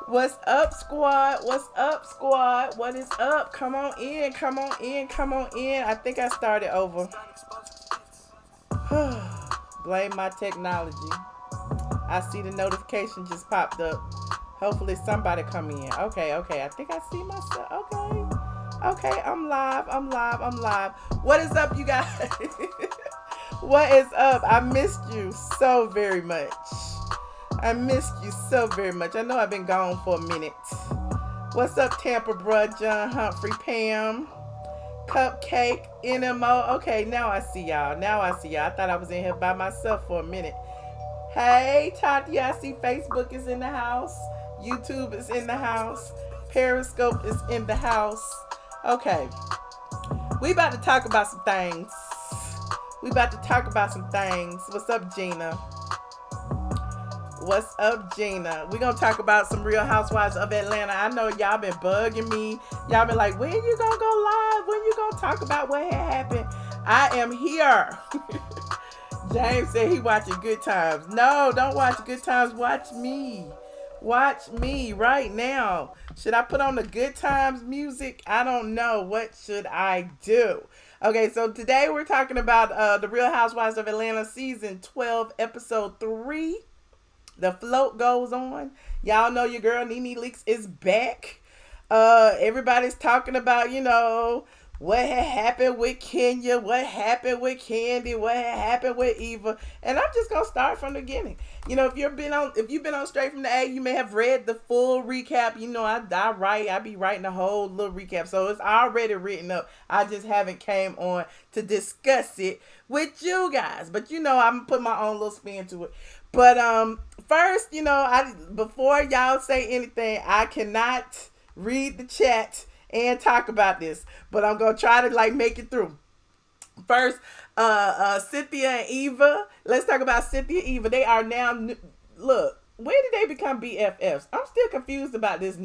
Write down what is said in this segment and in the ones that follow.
What's up, squad? What's up, squad? What is up? Come on in, come on in, come on in. I think I started over. Blame my technology. I see the notification just popped up. Hopefully somebody come in. Okay. I think I see myself. Okay, I'm live. I'm live. What is up, you guys? What is up? I missed you so very much. I missed you so very much. I know I've been gone for a minute. What's up, Tampa, bruh? John Humphrey, Pam, Cupcake, NMO. Okay, now I see y'all. I thought I was in here by myself for a minute. Hey, Tanya, I see Facebook is in the house. YouTube is in the house. Periscope is in the house. Okay, we about to talk about some things. What's up, Gina? What's up, Gina? We're gonna talk about some Real Housewives of Atlanta. I know y'all been bugging me. Y'all been like, when you gonna go live? When you gonna talk about what had happened? I am here. James said he watching Good Times. No, don't watch Good Times. Watch me. Watch me right now. Should I put on the Good Times music? I don't know. What should I do? Okay, so today we're talking about the Real Housewives of Atlanta season 12, episode 3. The float goes on. Y'all know your girl Nene Leakes is back. Everybody's talking about, what had happened with Kenya, what happened with Kandi, what had happened with Eva. And I'm just gonna start from the beginning. If you've been on Straight from the A, you may have read the full recap. I be writing a whole little recap. So it's already written up. I just haven't came on to discuss it with you guys. But I'm gonna put my own little spin to it. But first, before y'all say anything, I cannot read the chat and talk about this, but I'm gonna try to make it through. First, Cynthia and Eva. Let's talk about Cynthia and Eva. They are now, look, when did they become BFFs? I'm still confused about this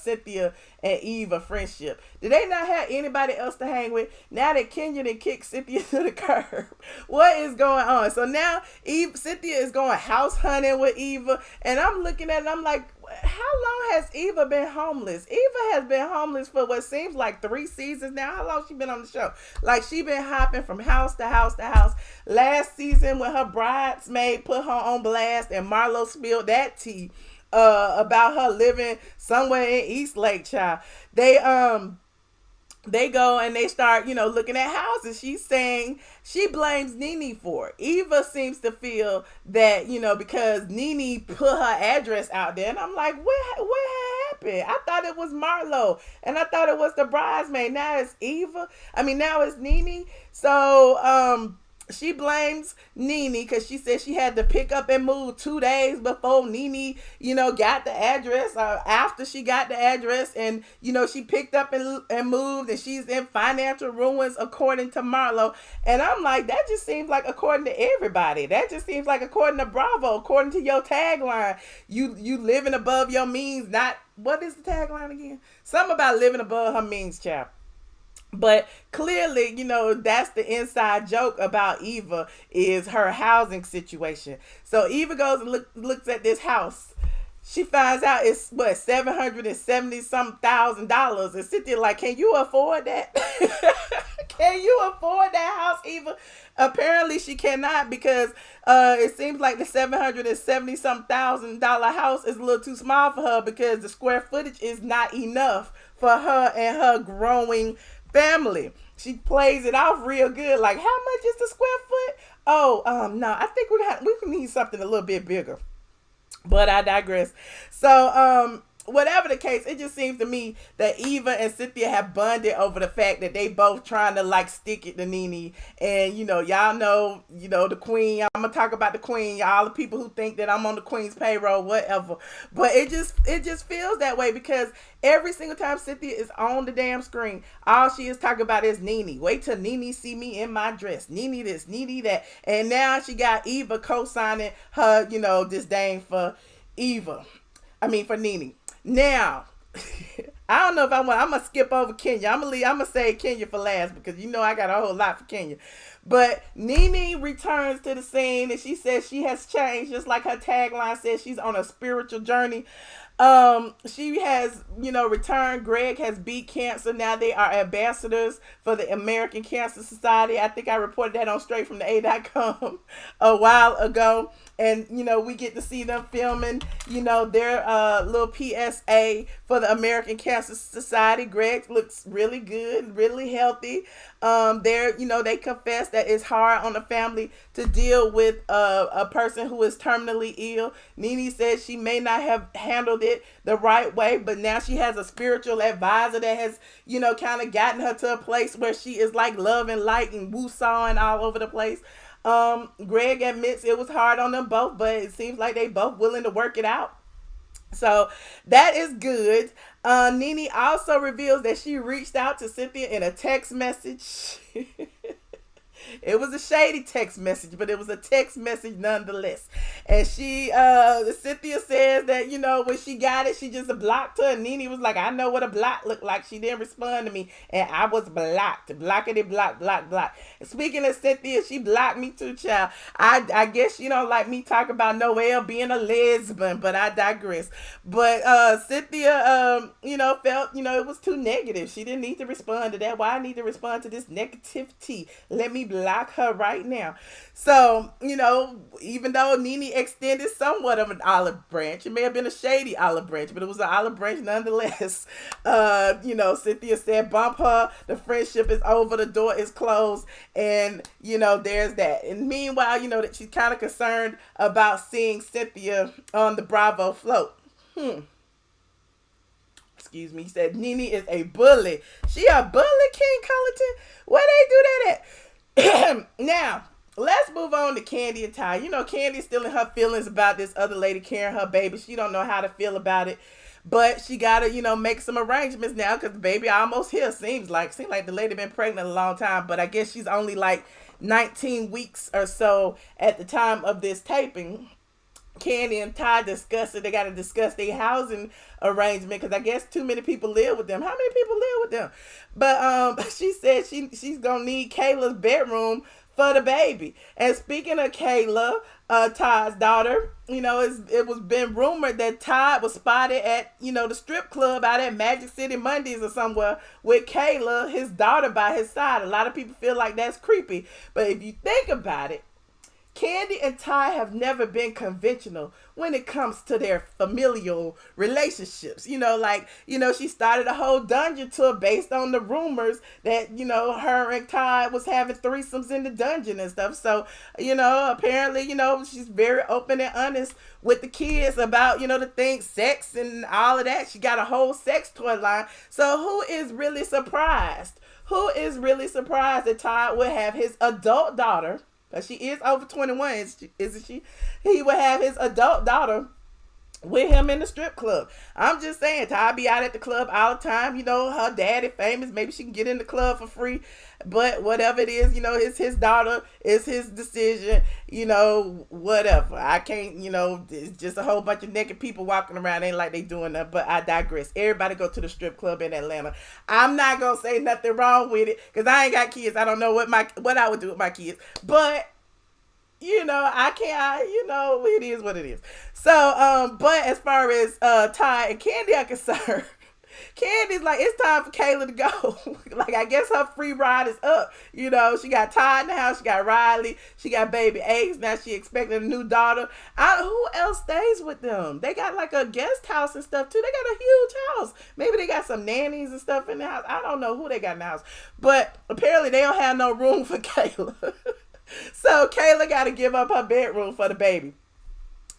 Cynthia and Eva friendship. Did they not have anybody else to hang with? Now that Kenya done kicked Cynthia to the curb, what is going on? So now Cynthia is going house hunting with Eva, and I'm looking at it, I'm like, how long has Eva been homeless? Eva has been homeless for what seems like 3 seasons now. How long she been on the show? She been hopping from house to house to house. Last season when her bridesmaid put her on blast and Marlo spilled that tea about her living somewhere in East Lake, child. They go and they start, looking at houses. She's saying she blames Nene for it. Eva seems to feel that, because Nene put her address out there. And I'm like, what happened? I thought it was Marlo. And I thought it was the bridesmaid. Now it's Eva. Now it's Nene. So, she blames Nene because she said she had to pick up and move 2 days before Nene, got the address, or after she got the address, and she picked up and moved, and she's in financial ruins according to Marlo. And I'm like, that just seems like according to everybody. That just seems like according to Bravo, according to your tagline, you living above your means. Not, what is the tagline again? Something about living above her means, chap. But clearly, that's the inside joke about Eva is her housing situation. So Eva goes and looks at this house. She finds out it's $770 some $1,000, and Cynthia like, can you afford that? Can you afford that house, Eva? Apparently she cannot, because it seems like the $770 some $1,000 house is a little too small for her, because the square footage is not enough for her and her growing family. She plays it off real good, like, how much is the square foot? Oh, no, I think we need something a little bit bigger. But I digress. So, whatever the case, it just seems to me that Eva and Cynthia have bonded over the fact that they both trying to stick it to Nene. And y'all know, the queen. I'm gonna talk about the queen. Y'all the people who think that I'm on the queen's payroll, whatever. But it just feels that way, because every single time Cynthia is on the damn screen, all she is talking about is Nene. Wait till Nene see me in my dress. Nene this, Nene that. And now she got Eva co-signing her, disdain for Eva. For Nene. Now, I don't know if I'm gonna skip over Kenya. I'm gonna say Kenya for last because you know I got a whole lot for Kenya. But Nene returns to the scene and she says she has changed, just like her tagline says, she's on a spiritual journey. She has, returned. Gregg has beat cancer. Now they are ambassadors for the American Cancer Society. I think I reported that on StraightFromTheA.com a while ago. And, we get to see them filming, their little PSA for the American Cancer Society. Gregg looks really good, really healthy. They confess that it's hard on the family to deal with a person who is terminally ill. Nene says she may not have handled it the right way, but now she has a spiritual advisor that has, kind of gotten her to a place where she is like love and light and woo-sawing all over the place. Gregg admits it was hard on them both, but it seems like they both willing to work it out. So that is good. Nene also reveals that she reached out to Cynthia in a text message. It was a shady text message, but it was a text message nonetheless. And Cynthia says that, when she got it, she just blocked her. And Nene was like, I know what a block looked like. She didn't respond to me. And I was blocked. Blockity block. And speaking of Cynthia, she blocked me too, child. I guess you don't like me talking about Noelle being a lesbian, but I digress. But Cynthia, felt, it was too negative. She didn't need to respond to that. Why I need to respond to this negativity? Let me block her right now. So, even though Nene extended somewhat of an olive branch, it may have been a shady olive branch, but it was an olive branch nonetheless. Cynthia said, bump her, the friendship is over, the door is closed, and, there's that. And meanwhile, that she's kind of concerned about seeing Cynthia on the Bravo float. Excuse me, he said, Nene is a bully. She a bully, King Cullerton? Where they do that at? Now, let's move on to Kandi and Todd. Kandi's still in her feelings about this other lady carrying her baby. She don't know how to feel about it. But she got to, make some arrangements now because the baby almost here. Seems like the lady been pregnant a long time. But I guess she's only like 19 weeks or so at the time of this taping. Kandi and Todd discuss it. They got to discuss their housing arrangement because I guess too many people live with them. How many people live with them? But she said she's going to need Kayla's bedroom for the baby. And speaking of Kayla, Todd's daughter, it was been rumored that Todd was spotted at, the strip club out at Magic City Mondays or somewhere with Kayla, his daughter, by his side. A lot of people feel like that's creepy. But if you think about it, Kandi and Todd have never been conventional when it comes to their familial relationships. She started a whole dungeon tour based on the rumors that, her and Todd was having threesomes in the dungeon and stuff. So, apparently, she's very open and honest with the kids about, the things, sex and all of that. She got a whole sex toy line. So who is really surprised? Who is really surprised that Todd would have his adult daughter, because she is over 21, isn't she? He would have his adult daughter with him in the strip club. I'm just saying, Todd be out at the club all the time. Her daddy famous. Maybe she can get in the club for free. But whatever it is, it's his daughter. It's his decision. Whatever. I can't, it's just a whole bunch of naked people walking around. Ain't like they doing that. But I digress. Everybody go to the strip club in Atlanta. I'm not going to say nothing wrong with it because I ain't got kids. I don't know what I would do with my kids. But I can't, it is what it is. So, but as far as Todd and Kandi are concerned, Kandi's like, it's time for Kayla to go. Like, I guess her free ride is up. She got Todd in the house, she got Riley, she got baby Ace. Now she expecting a new daughter. Who else stays with them? They got like a guest house and stuff too. They got a huge house. Maybe they got some nannies and stuff in the house. I don't know who they got in the house. But apparently they don't have no room for Kayla. So Kayla got to give up her bedroom for the baby.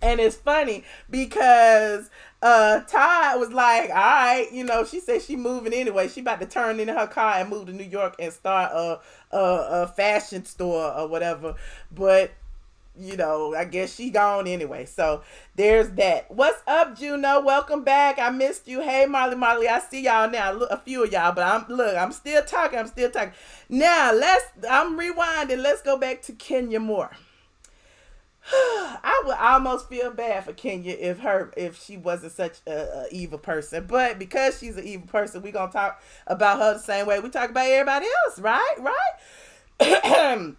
And it's funny because Todd was like, all right, she said she moving anyway. She about to turn in her car and move to New York and start a fashion store or whatever. But, I guess she gone anyway. So there's that. What's up, Juno? Welcome back. I missed you. Hey, Molly. I see y'all now. Look, a few of y'all, but I'm still talking. Now I'm rewinding. Let's go back to Kenya Moore. I would almost feel bad for Kenya if she wasn't such a evil person, but because she's an evil person, we gonna talk about her the same way we talk about everybody else, right? Right.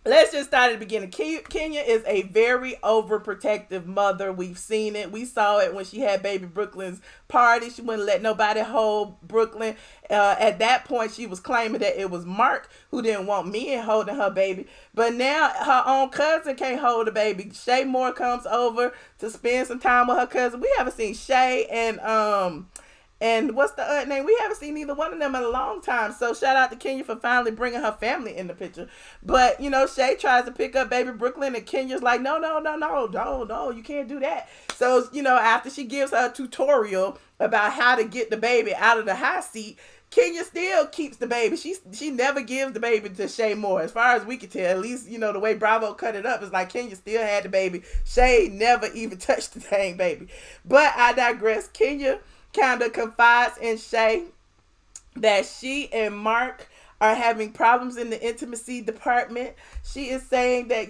Let's just start at the beginning. Kenya is a very overprotective mother. We've seen it. We saw it when she had baby Brooklyn's party. She wouldn't let nobody hold Brooklyn. At that point, she was claiming that it was Marc who didn't want me holding her baby. But now her own cousin can't hold the baby. Shay Moore comes over to spend some time with her cousin. We haven't seen Shay and what's the other name? We haven't seen either one of them in a long time. So shout out to Kenya for finally bringing her family in the picture. But, Shay tries to pick up baby Brooklyn and Kenya's like, no, you can't do that. So, after she gives her a tutorial about how to get the baby out of the high seat, Kenya still keeps the baby. She never gives the baby to Shay Moore. As far as we can tell, at least, the way Bravo cut it up is like Kenya still had the baby. Shay never even touched the dang baby. But I digress. Kenya kind of confides in Shay that she and Marc are having problems in the intimacy department. She is saying that,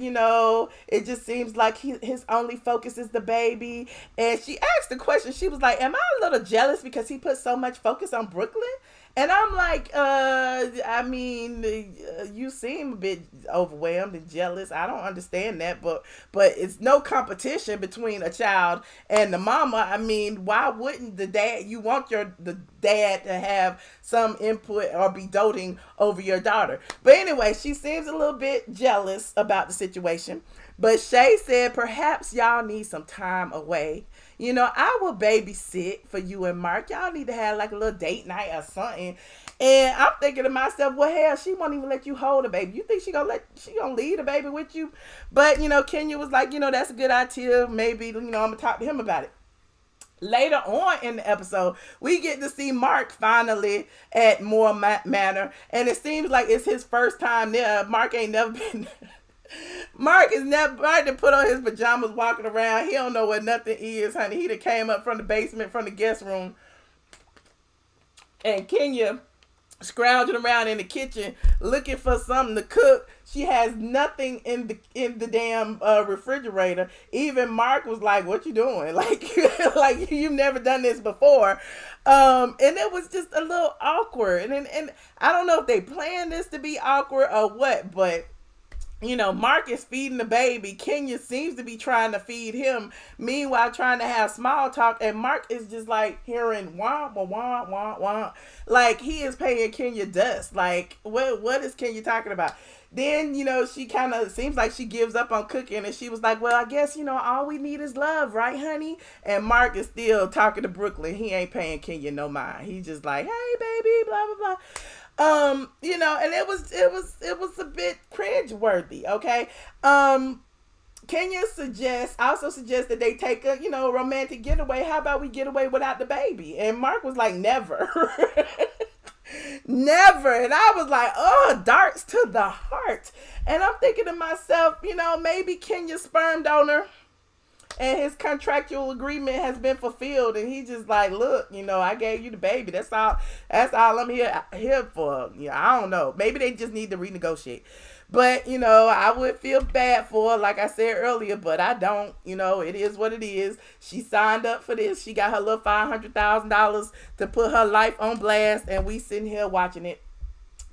it just seems like his only focus is the baby. And she asked the question, she was like, am I a little jealous because he put so much focus on Brooklyn? And I'm like, you seem a bit overwhelmed and jealous. I don't understand that, but it's no competition between a child and the mama. I mean, why wouldn't the dad, you want the dad to have some input or be doting over your daughter? But anyway, she seems a little bit jealous about the situation. But Shay said, perhaps y'all need some time away. I will babysit for you and Marc. Y'all need to have like a little date night or something. And I'm thinking to myself, well, hell, she won't even let you hold the baby. You think she gonna leave the baby with you? But, Kenya was like, that's a good idea. Maybe, I'm gonna talk to him about it. Later on in the episode, we get to see Marc finally at Moore Manor. And it seems like it's his first time there. Marc ain't never been Marc is never to put on his pajamas walking around. He don't know what nothing is, honey. He done came up from the basement, from the guest room. And Kenya scrounging around in the kitchen looking for something to cook. She has nothing in the damn refrigerator. Even Marc was like, what you doing? Like you've never done this before. And it was just a little awkward. And I don't know if they planned this to be awkward or what, but Marc is feeding the baby. Kenya seems to be trying to feed him. Meanwhile, trying to have small talk. And Marc is just like hearing wah, wah, wah, wah, wah. Like he is paying Kenya dust. Like what is Kenya talking about? Then, she kind of seems like she gives up on cooking. And she was like, well, I guess, all we need is love, right, honey? And Marc is still talking to Brooklyn. He ain't paying Kenya no mind. He's just like, hey, baby, blah, blah, blah. And it was a bit cringe-worthy, okay? Kenya also suggests that they take a, romantic getaway. How about we get away without the baby? And Marc was like, never. Never. And I was like, oh, darts to the heart. And I'm thinking to myself, maybe Kenya's sperm donor and his contractual agreement has been fulfilled, and he just like, look, I gave you the baby. That's all I'm here for. I don't know. Maybe they just need to renegotiate. But, I would feel bad for her, like I said earlier, but I don't. It is what it is. She signed up for this. She got her little $500,000 to put her life on blast, and we sitting here watching it.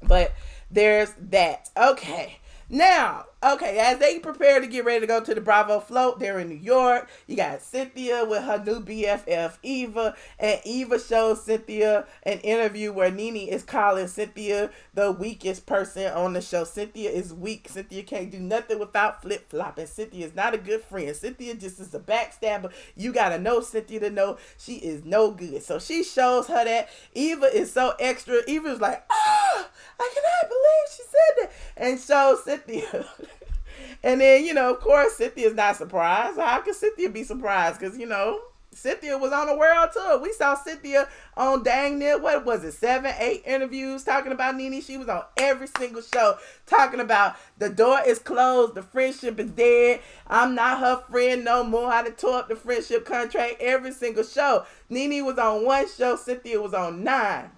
But there's that. Okay. Now, as they prepare to get ready to go to the Bravo float, they're in New York. You got Cynthia with her new BFF, Eva. And Eva shows Cynthia an interview where Nene is calling Cynthia the weakest person on the show. Cynthia is weak. Cynthia can't do nothing without flip-flopping. Cynthia is not a good friend. Cynthia just is a backstabber. You got to know Cynthia to know she is no good. So she shows her that. Eva is so extra. Eva is like, I cannot believe she said that. And shows Cynthia. And then, of course, Cynthia's not surprised. How can Cynthia be surprised? Because, Cynthia was on a world tour. We saw Cynthia on dang near, what was it, 7, 8 interviews talking about Nene. She was on every single show talking about the door is closed, the friendship is dead, I'm not her friend no more, how to tore up the friendship contract, every single show. Nene was on one show, Cynthia was on 9.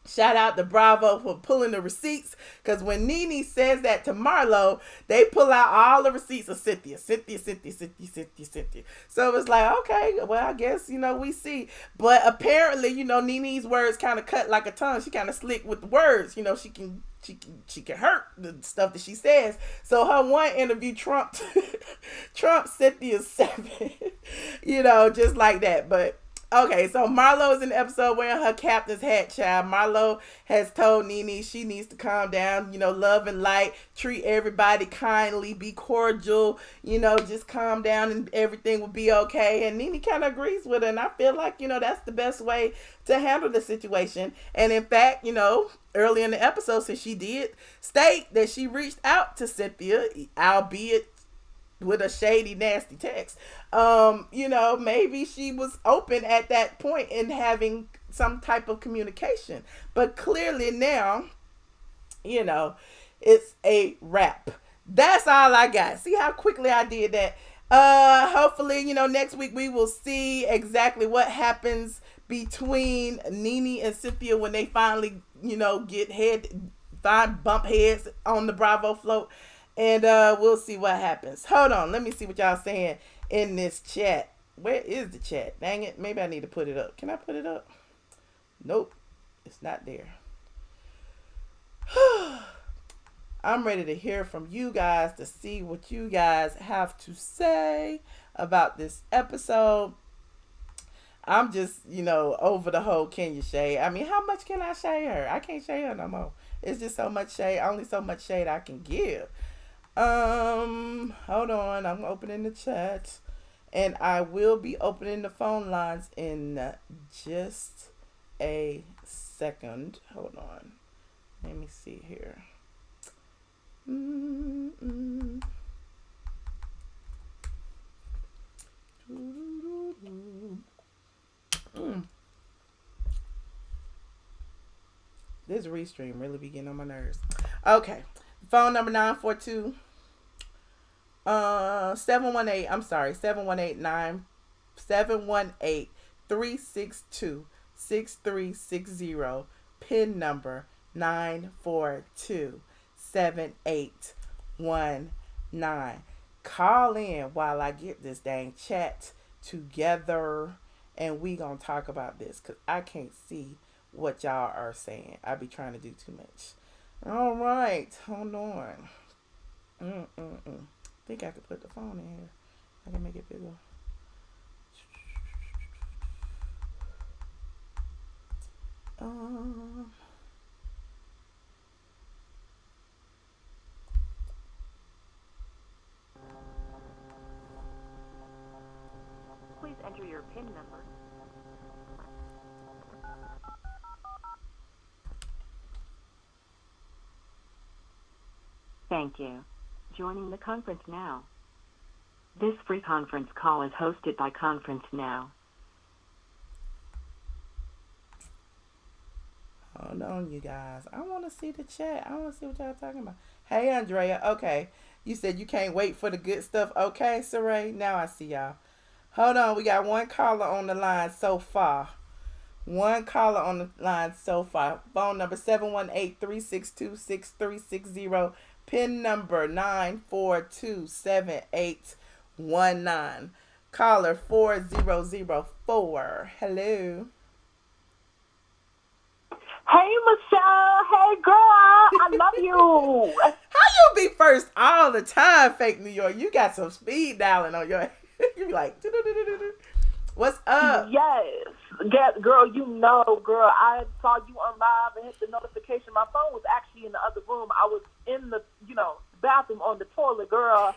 Shout out to Bravo for pulling the receipts, because when Nene says that to Marlo, they pull out all the receipts of Cynthia. So it's like, okay, well, I guess, we see. But apparently, Nene's words kind of cut like a tongue. She kind of slick with the words. She can hurt the stuff that she says. So her one interview trumped Cynthia's 7, just like that. But okay, so Marlo is in the episode wearing her captain's hat, child. Marlo has told Nene she needs to calm down, love and light, treat everybody kindly, be cordial, just calm down and everything will be okay. And Nene kind of agrees with her, and I feel like, that's the best way to handle the situation. And in fact, early in the episode, since she did state that she reached out to Cynthia, albeit with a shady, nasty text, maybe she was open at that point in having some type of communication. But clearly now, it's a wrap. That's all I got. See how quickly I did that. Hopefully, next week we will see exactly what happens between Nene and Cynthia when they finally, bump heads on the Bravo float. And we'll see what happens. Hold on. Let me see what y'all saying in this chat. Where is the chat? Dang it. Maybe I need to put it up. Can I put it up? Nope. It's not there. I'm ready to hear from you guys to see what you guys have to say about this episode. I'm just, over the whole Kenya shade. I mean, how much can I shade her? I can't shade her no more. It's just so much shade. Only so much shade I can give. Hold on. I'm opening the chat, and I will be opening the phone lines in just a second. Hold on. Let me see here. This restream really be getting on my nerves. Okay. Phone number 942 718 I'm sorry 718-362-6360. Pin number 942-7819. Call in while I get this dang chat together, and we gonna talk about this, because I can't see what y'all are saying. I be trying to do too much. All right, hold on. I think I could put the phone in here. I can make it bigger. Please enter your PIN number. Thank you. Joining the conference now. This free conference call is hosted by Conference Now. Hold on, you guys. I want to see the chat. I want to see what y'all talking about. Hey, Andrea. Okay. You said you can't wait for the good stuff. Okay, Saray. Now I see y'all. Hold on. We got one caller on the line so far. Phone number 718-362-6360. PIN number 9427819. Caller 4004. Hello. Hey, Michelle. Hey, girl. I love you. How you be first all the time, fake New York? You got some speed dialing on your head. You be like, what's up? Yes. Girl, girl, I saw you on live and hit the notification. My phone was actually in the other room. I was in the, bathroom on the toilet, girl.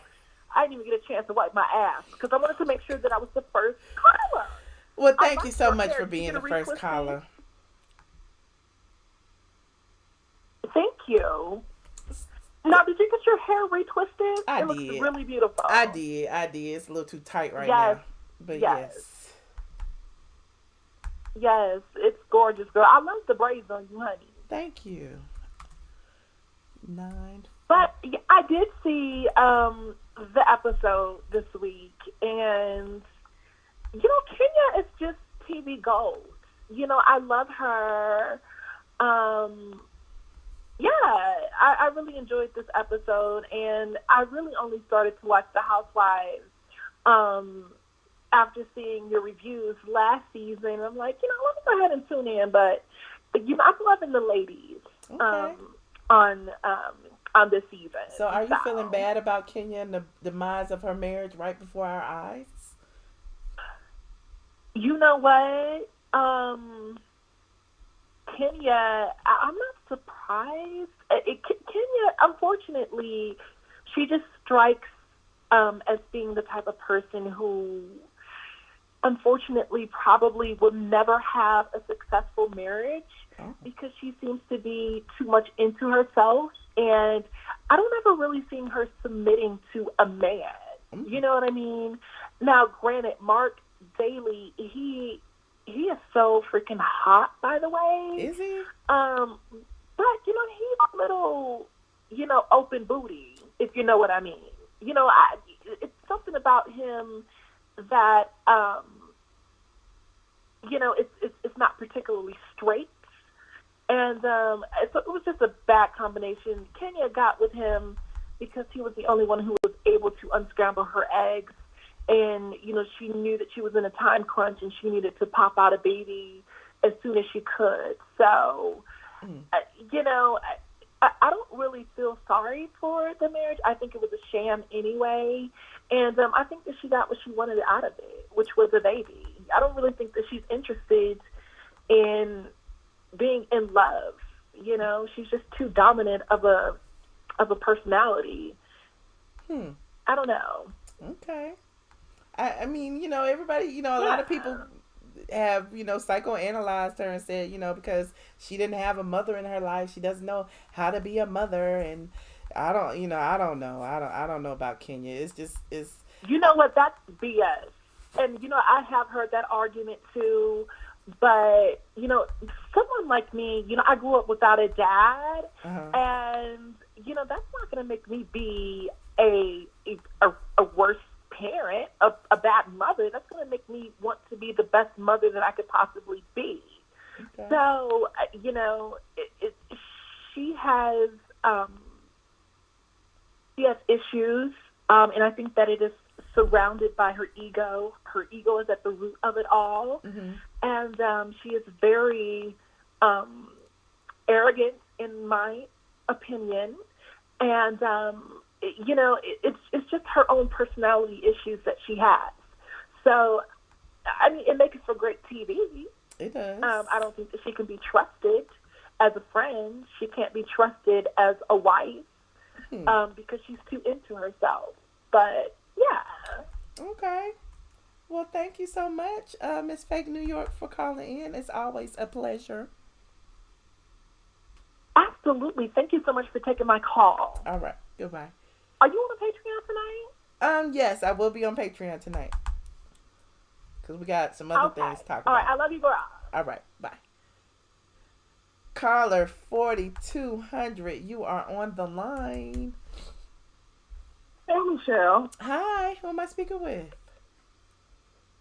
I didn't even get a chance to wipe my ass because I wanted to make sure that I was the first caller. Well, thank you so much for being the first caller. Thank you. Now, did you get your hair retwisted? It looks really beautiful. I did. It's a little too tight right now. But yes. Yes, it's gorgeous, girl. I love the braids on you, honey. Thank you. 9. But I did see the episode this week, and, Kenya is just TV gold. I love her. Yeah, I really enjoyed this episode, and I really only started to watch The Housewives after seeing your reviews last season. I'm like, let me go ahead and tune in, but I'm loving the ladies on this season. So are you feeling bad about Kenya and the demise of her marriage right before our eyes? You know what? Kenya, I'm not surprised. Kenya, unfortunately, she just strikes as being the type of person who, unfortunately, probably will never have a successful marriage because she seems to be too much into herself. And I don't ever really see her submitting to a man. You know what I mean? Now, granted, Marc Daly, he is so freaking hot, by the way. Is he? But, he's a little, open booty, if you know what I mean. It's something about him that, it's not particularly straight. And so it was just a bad combination. Kenya got with him because he was the only one who was able to unscramble her eggs. And, she knew that she was in a time crunch and she needed to pop out a baby as soon as she could. So, I don't really feel sorry for the marriage. I think it was a sham anyway. And I think that she got what she wanted out of it, which was a baby. I don't really think that she's interested in being in love. She's just too dominant of a personality. I don't know. Okay. I mean, everybody, a lot of people have, psychoanalyzed her and said, because she didn't have a mother in her life, she doesn't know how to be a mother. And I don't know. I don't know about Kenya. It's. You know what? That's BS. And, I have heard that argument too. But, someone like me, I grew up without a dad. And, that's not going to make me be a worse parent, a bad mother. That's going to make me want to be the best mother that I could possibly be. Okay. So, she has issues, and I think that it is surrounded by her ego. Her ego is at the root of it all. And she is very arrogant, in my opinion. And, it's just her own personality issues that she has. So, I mean, it makes for great TV. It does. I don't think that she can be trusted as a friend. She can't be trusted as a wife because she's too into herself. But, yeah. Okay. Well, thank you so much, Miss Fake New York, for calling in. It's always a pleasure. Absolutely. Thank you so much for taking my call. All right. Goodbye. Are you on Patreon tonight? Yes, I will be on Patreon tonight. Because we got some other things to talk about. All right. I love you, girl. All right. Bye. Caller 4200, you are on the line. Hey, Michelle. Hi. Who am I speaking with?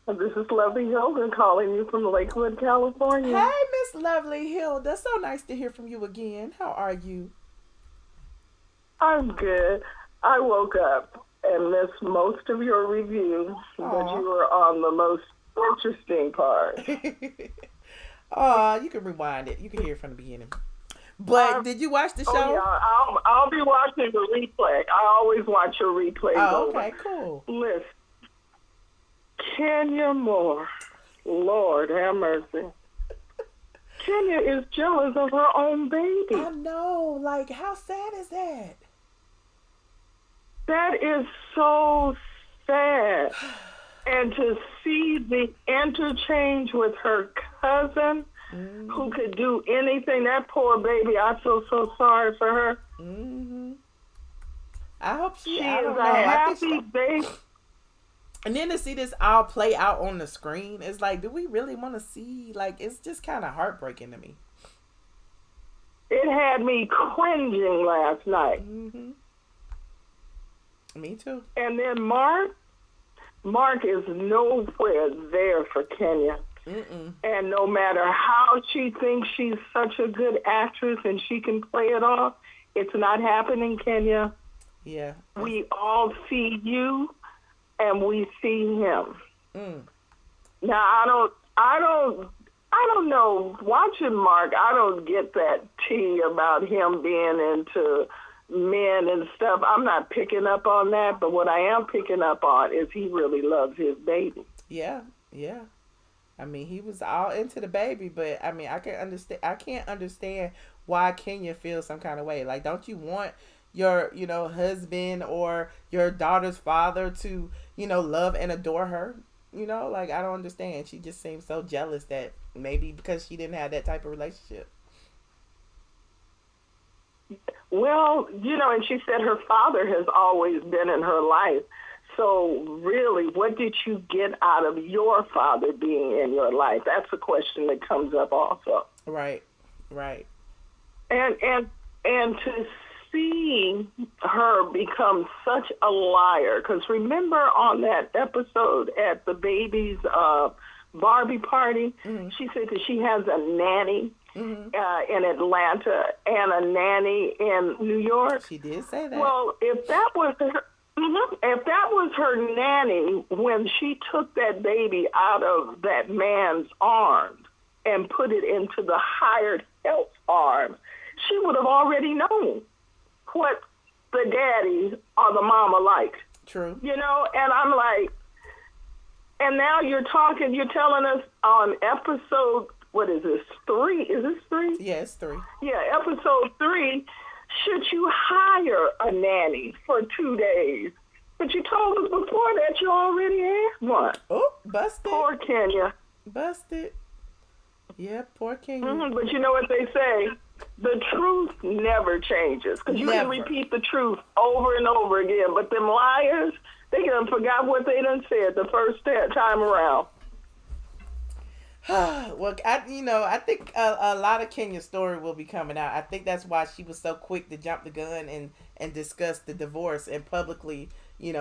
This is Lovely Hilda calling you from Lakewood, California. Hey, Miss Lovely Hilda. So nice to hear from you again. How are you? I'm good. I woke up and missed most of your review, but you were on the most interesting part. Oh, you can rewind it. You can hear it from the beginning. But did you watch the show? Oh, yeah. I'll be watching the replay. I always watch your replays. Oh, okay, cool. Listen. Kenya Moore. Lord have mercy. Kenya is jealous of her own baby. I know. Like, how sad is that? That is so sad. And to see the interchange with her cousin, who could do anything, that poor baby, I feel so sorry for her. I hope she is a happy baby. And then to see this all play out on the screen, it's like, do we really want to see? Like, it's just kind of heartbreaking to me. It had me cringing last night. Me too. And then Marc is nowhere there for Kenya. And no matter how she thinks she's such a good actress and she can play it off, it's not happening, Kenya. Yeah. We all see you and we see him. Now, I don't know. Watching Marc, I don't get that tea about him being into men and stuff. I'm not picking up on that, but what I am picking up on is he really loves his baby. Yeah. I mean, he was all into the baby, but I mean, I can't understand why Kenya feels some kind of way. Like, don't you want your, husband or your daughter's father to, love and adore her? Like, I don't understand. She just seems so jealous that maybe because she didn't have that type of relationship. Well, and she said her father has always been in her life. So really, what did you get out of your father being in your life? That's a question that comes up also. Right. And to see her become such a liar, because remember on that episode at the baby's Barbie party, she said that she has a nanny in Atlanta and a nanny in New York. She did say that. Well, if that was her nanny when she took that baby out of that man's arms and put it into the hired help's arms, she would have already known what the daddy or the mama liked. True. And I'm like, and now you're telling us on episode, what is this, 3? Is this 3? Yeah, it's 3. Yeah, episode 3, should you hire a nanny for 2 days? But you told us before that you already had one. Oh, busted. Poor Kenya. Busted. Yeah, poor Kenya. But you know what they say? The truth never changes. Because you can repeat the truth over and over again. But them liars, they done forgot what they done said the first time around. Well, I think a lot of Kenya's story will be coming out. I think that's why she was so quick to jump the gun and discuss the divorce and publicly,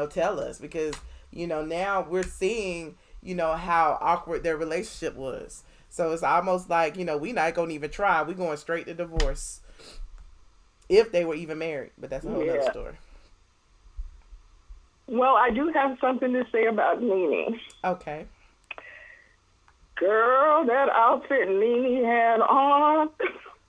tell us. Because, now we're seeing, how awkward their relationship was. So it's almost like, we not going to even try. We're going straight to divorce. If they were even married. But that's a whole other story. Well, I do have something to say about Nene. Okay. Girl, that outfit Nene had on.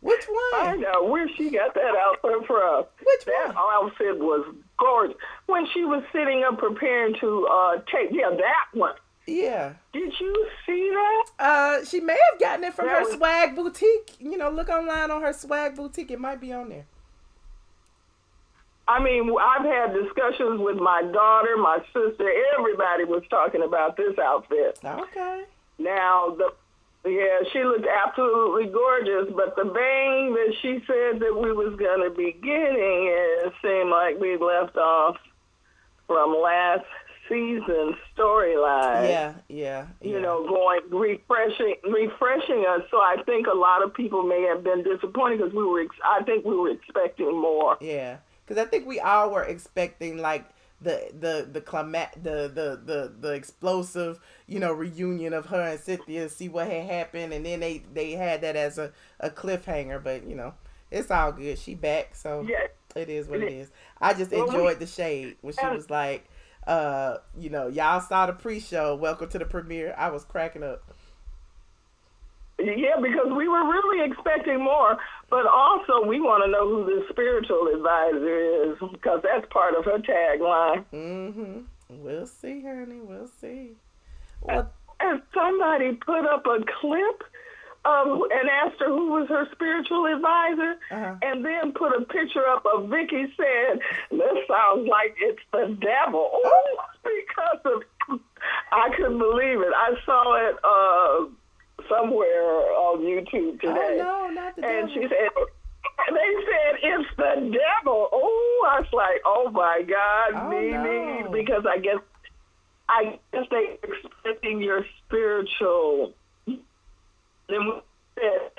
Which one? I know where she got that outfit from. Which one? That outfit was gorgeous. When she was sitting up preparing to take, that one. Yeah. Did you see that? She may have gotten it from her swag boutique. Look online on her swag boutique. It might be on there. I mean, I've had discussions with my daughter, my sister. Everybody was talking about this outfit. Okay. Now, she looked absolutely gorgeous, but the bang that she said that we was going to be getting, it seemed like we left off from last season's storyline. Yeah. Going refreshing us. So I think a lot of people may have been disappointed because I think we were expecting more. Yeah, because I think we all were expecting like the explosive, reunion of her and Cynthia, see what had happened, and then they had that as a cliffhanger. But it's all good. She back, so it is what it is. I just enjoyed the shade when she was like, y'all saw the pre-show. Welcome to the premiere. I was cracking up. Yeah, because we were really expecting more, but also we want to know who the spiritual advisor is, because that's part of her tagline. We'll see, honey. We'll see. And somebody put up a clip and asked her who was her spiritual advisor, and then put a picture up of Vicky saying, "This sounds like it's the devil." Oh, because of, I couldn't believe it. I saw it somewhere on YouTube today. Oh, no, not the devil. And she said, they said, "It's the devil." Oh, I was like, oh my God, Nene, because I guess they're expecting your spiritual. Then we said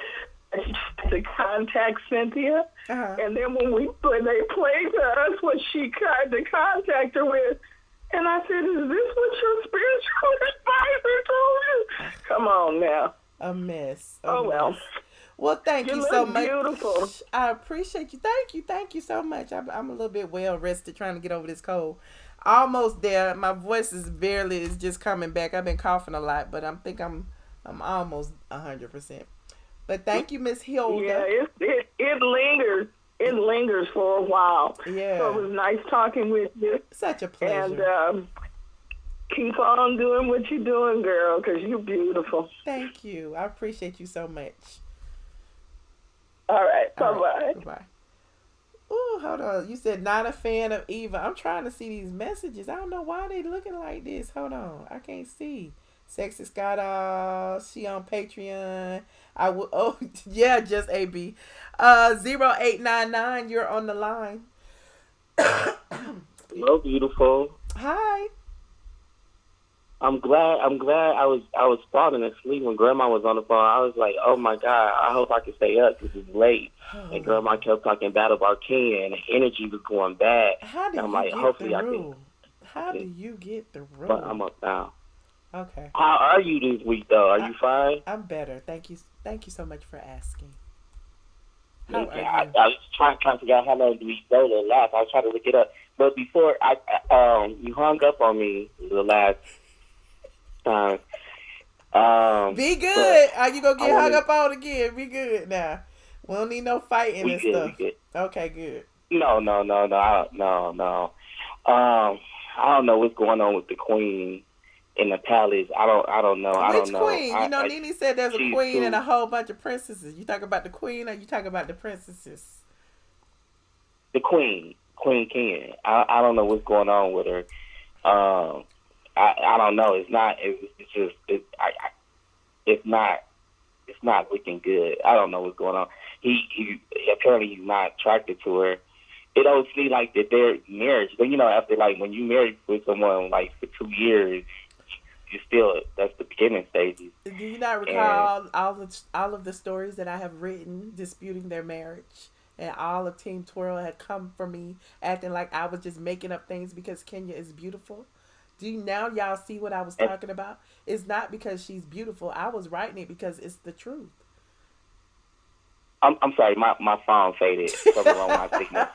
to contact Cynthia, and then when they played to us what she tried to contact her with, And I said, is this what your spiritual advisor told you? Come on now. A mess. Well. Well, thank you so much. Beautiful. I appreciate you. Thank you so much. I'm a little bit well rested trying to get over this cold. Almost there. My voice is just coming back. I've been coughing a lot, but I'm almost 100%. But thank you, Miss Hilda. Yeah, it lingers. It lingers for a while. Yeah. So it was nice talking with you. Such a pleasure. And keep on doing what you're doing, girl, because you're beautiful. Thank you. I appreciate you so much. All right. Bye-bye. Right, bye-bye. Ooh, hold on. You said not a fan of Eva. I'm trying to see these messages. I don't know why they looking like this. Hold on. I can't see. Sexy Scott, she on Patreon. Oh, yeah, just AB. 0899, you're on the line. Hello, beautiful. Hi. I'm glad I was falling asleep when Grandma was on the phone. I was like, oh my God, I hope I can stay up. This is late. And Grandma kept talking bad about Ken, and the energy was going bad. How do you like, get through? How do you get through? But I'm up now. Okay. How are you this week, though? Are you fine? I'm better. Thank you so much for asking. How are you? I was trying to figure out how long do we go to last. I was trying to look it up. But before you hung up on me the last time. Be good. Are you gonna get hung up on again? Be good now. We don't need no fighting and stuff. Okay, good. No. I don't know what's going on with the queen in the palace. I don't know. Which queen? Nene said there's a queen and a whole bunch of princesses. You talk about the queen or you talk about the princesses? The queen Ken. I don't know what's going on with her. I don't know. It's not looking good. I don't know what's going on. He apparently he's not attracted to her. It don't seem like that their marriage, but after when you marry with someone for 2 years, you still, that's the beginning stages. Do you not recall all of the stories that I have written disputing their marriage? And all of Team Twirl had come for me acting like I was just making up things because Kenya is beautiful. Do you now y'all see what I was talking about? It's not because she's beautiful. I was writing it because it's the truth. I'm sorry, my phone faded. Something wrong with my signal.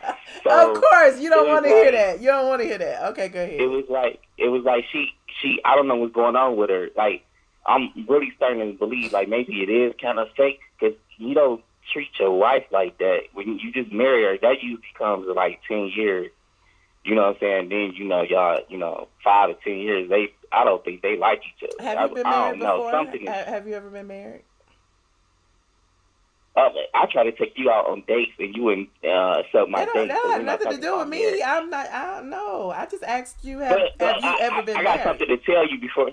So, of course, you don't want to hear that. You don't want to hear that. Okay, go ahead. It was like she I don't know what's going on with her. I'm really starting to believe maybe it is kind of fake because you don't treat your wife like that. When you just marry her, that usually comes in 10 years. You know what I'm saying? Then y'all, 5 to 10 years. I don't think they like each other. Have you been married before? Have you ever been married? I try to take you out on dates, and you wouldn't accept my dates. That had nothing to do with me. I don't know. I just asked you, have you ever been married? I got something to tell you before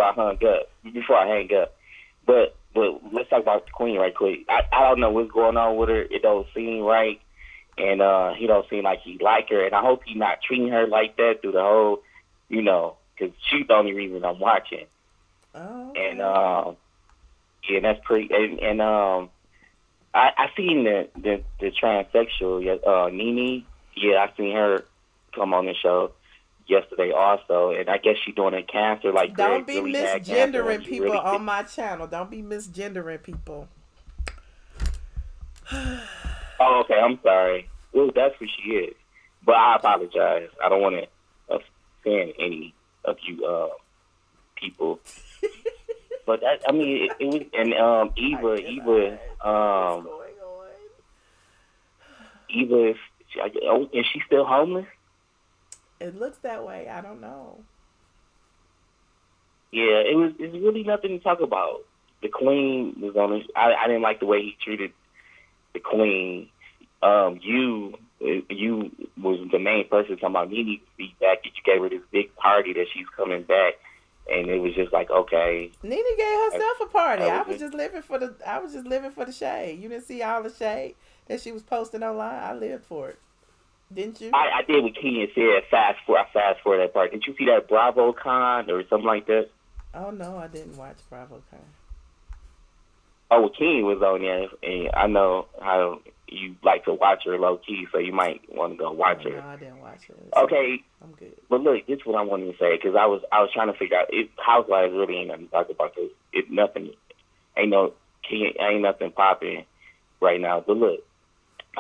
I hang up. But let's talk about the queen right quick. I don't know what's going on with her. It don't seem right. And he don't seem like he like her. And I hope he's not treating her like that through the whole, because she's the only reason I'm watching. Oh. Okay. And, yeah, that's pretty. And I seen the transsexual, Nene. Yeah, I seen her come on the show yesterday also. And I guess she's doing a cancer like Don't Gregg be really misgendering people really on my channel. Don't be misgendering people. Oh, okay. I'm sorry. Well, that's who she is. But I apologize. I don't want to offend any of you people. But that, it was, and Eva, is she still homeless? It looks that way. I don't know. Yeah, it's really nothing to talk about. The queen was on. I didn't like the way he treated the queen. You was the main person talking about Nene feedback that you gave her this big party that she's coming back, and it was just like, okay. Nene gave herself a party. I was just living for the shade. You didn't see all the shade that she was posting online. I lived for it, didn't you? I did what Kenya said. Fast forward that part. Did you see that BravoCon or something like that? Oh no, I didn't watch BravoCon. Oh, King was on there, and I know how you like to watch her low key, so you might want to go watch her. No, I didn't watch it. Okay, I'm good. but look, this is what I wanted to say because I was trying to figure out if Housewives really ain't nothing to talk about because it's nothing, ain't nothing popping right now. But look,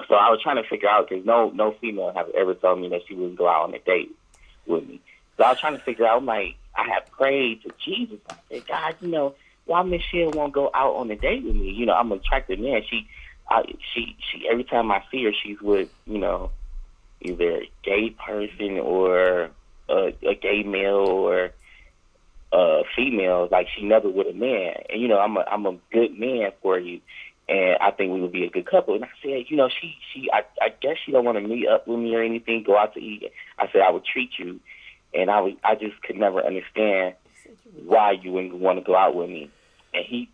so I was trying to figure out because no female have ever told me that she wouldn't go out on a date with me. So I was trying to figure out. I'm like, I had prayed to Jesus. I said, God, why Michelle won't go out on a date with me? I'm an attractive man. She every time I see her, she's with, either a gay person or a gay male or a female. Like, she never with a man. And, I'm a good man for you. And I think we would be a good couple. And I said, I guess she don't want to meet up with me or anything, go out to eat. I said, I would treat you. And I just could never understand why you wouldn't want to go out with me. And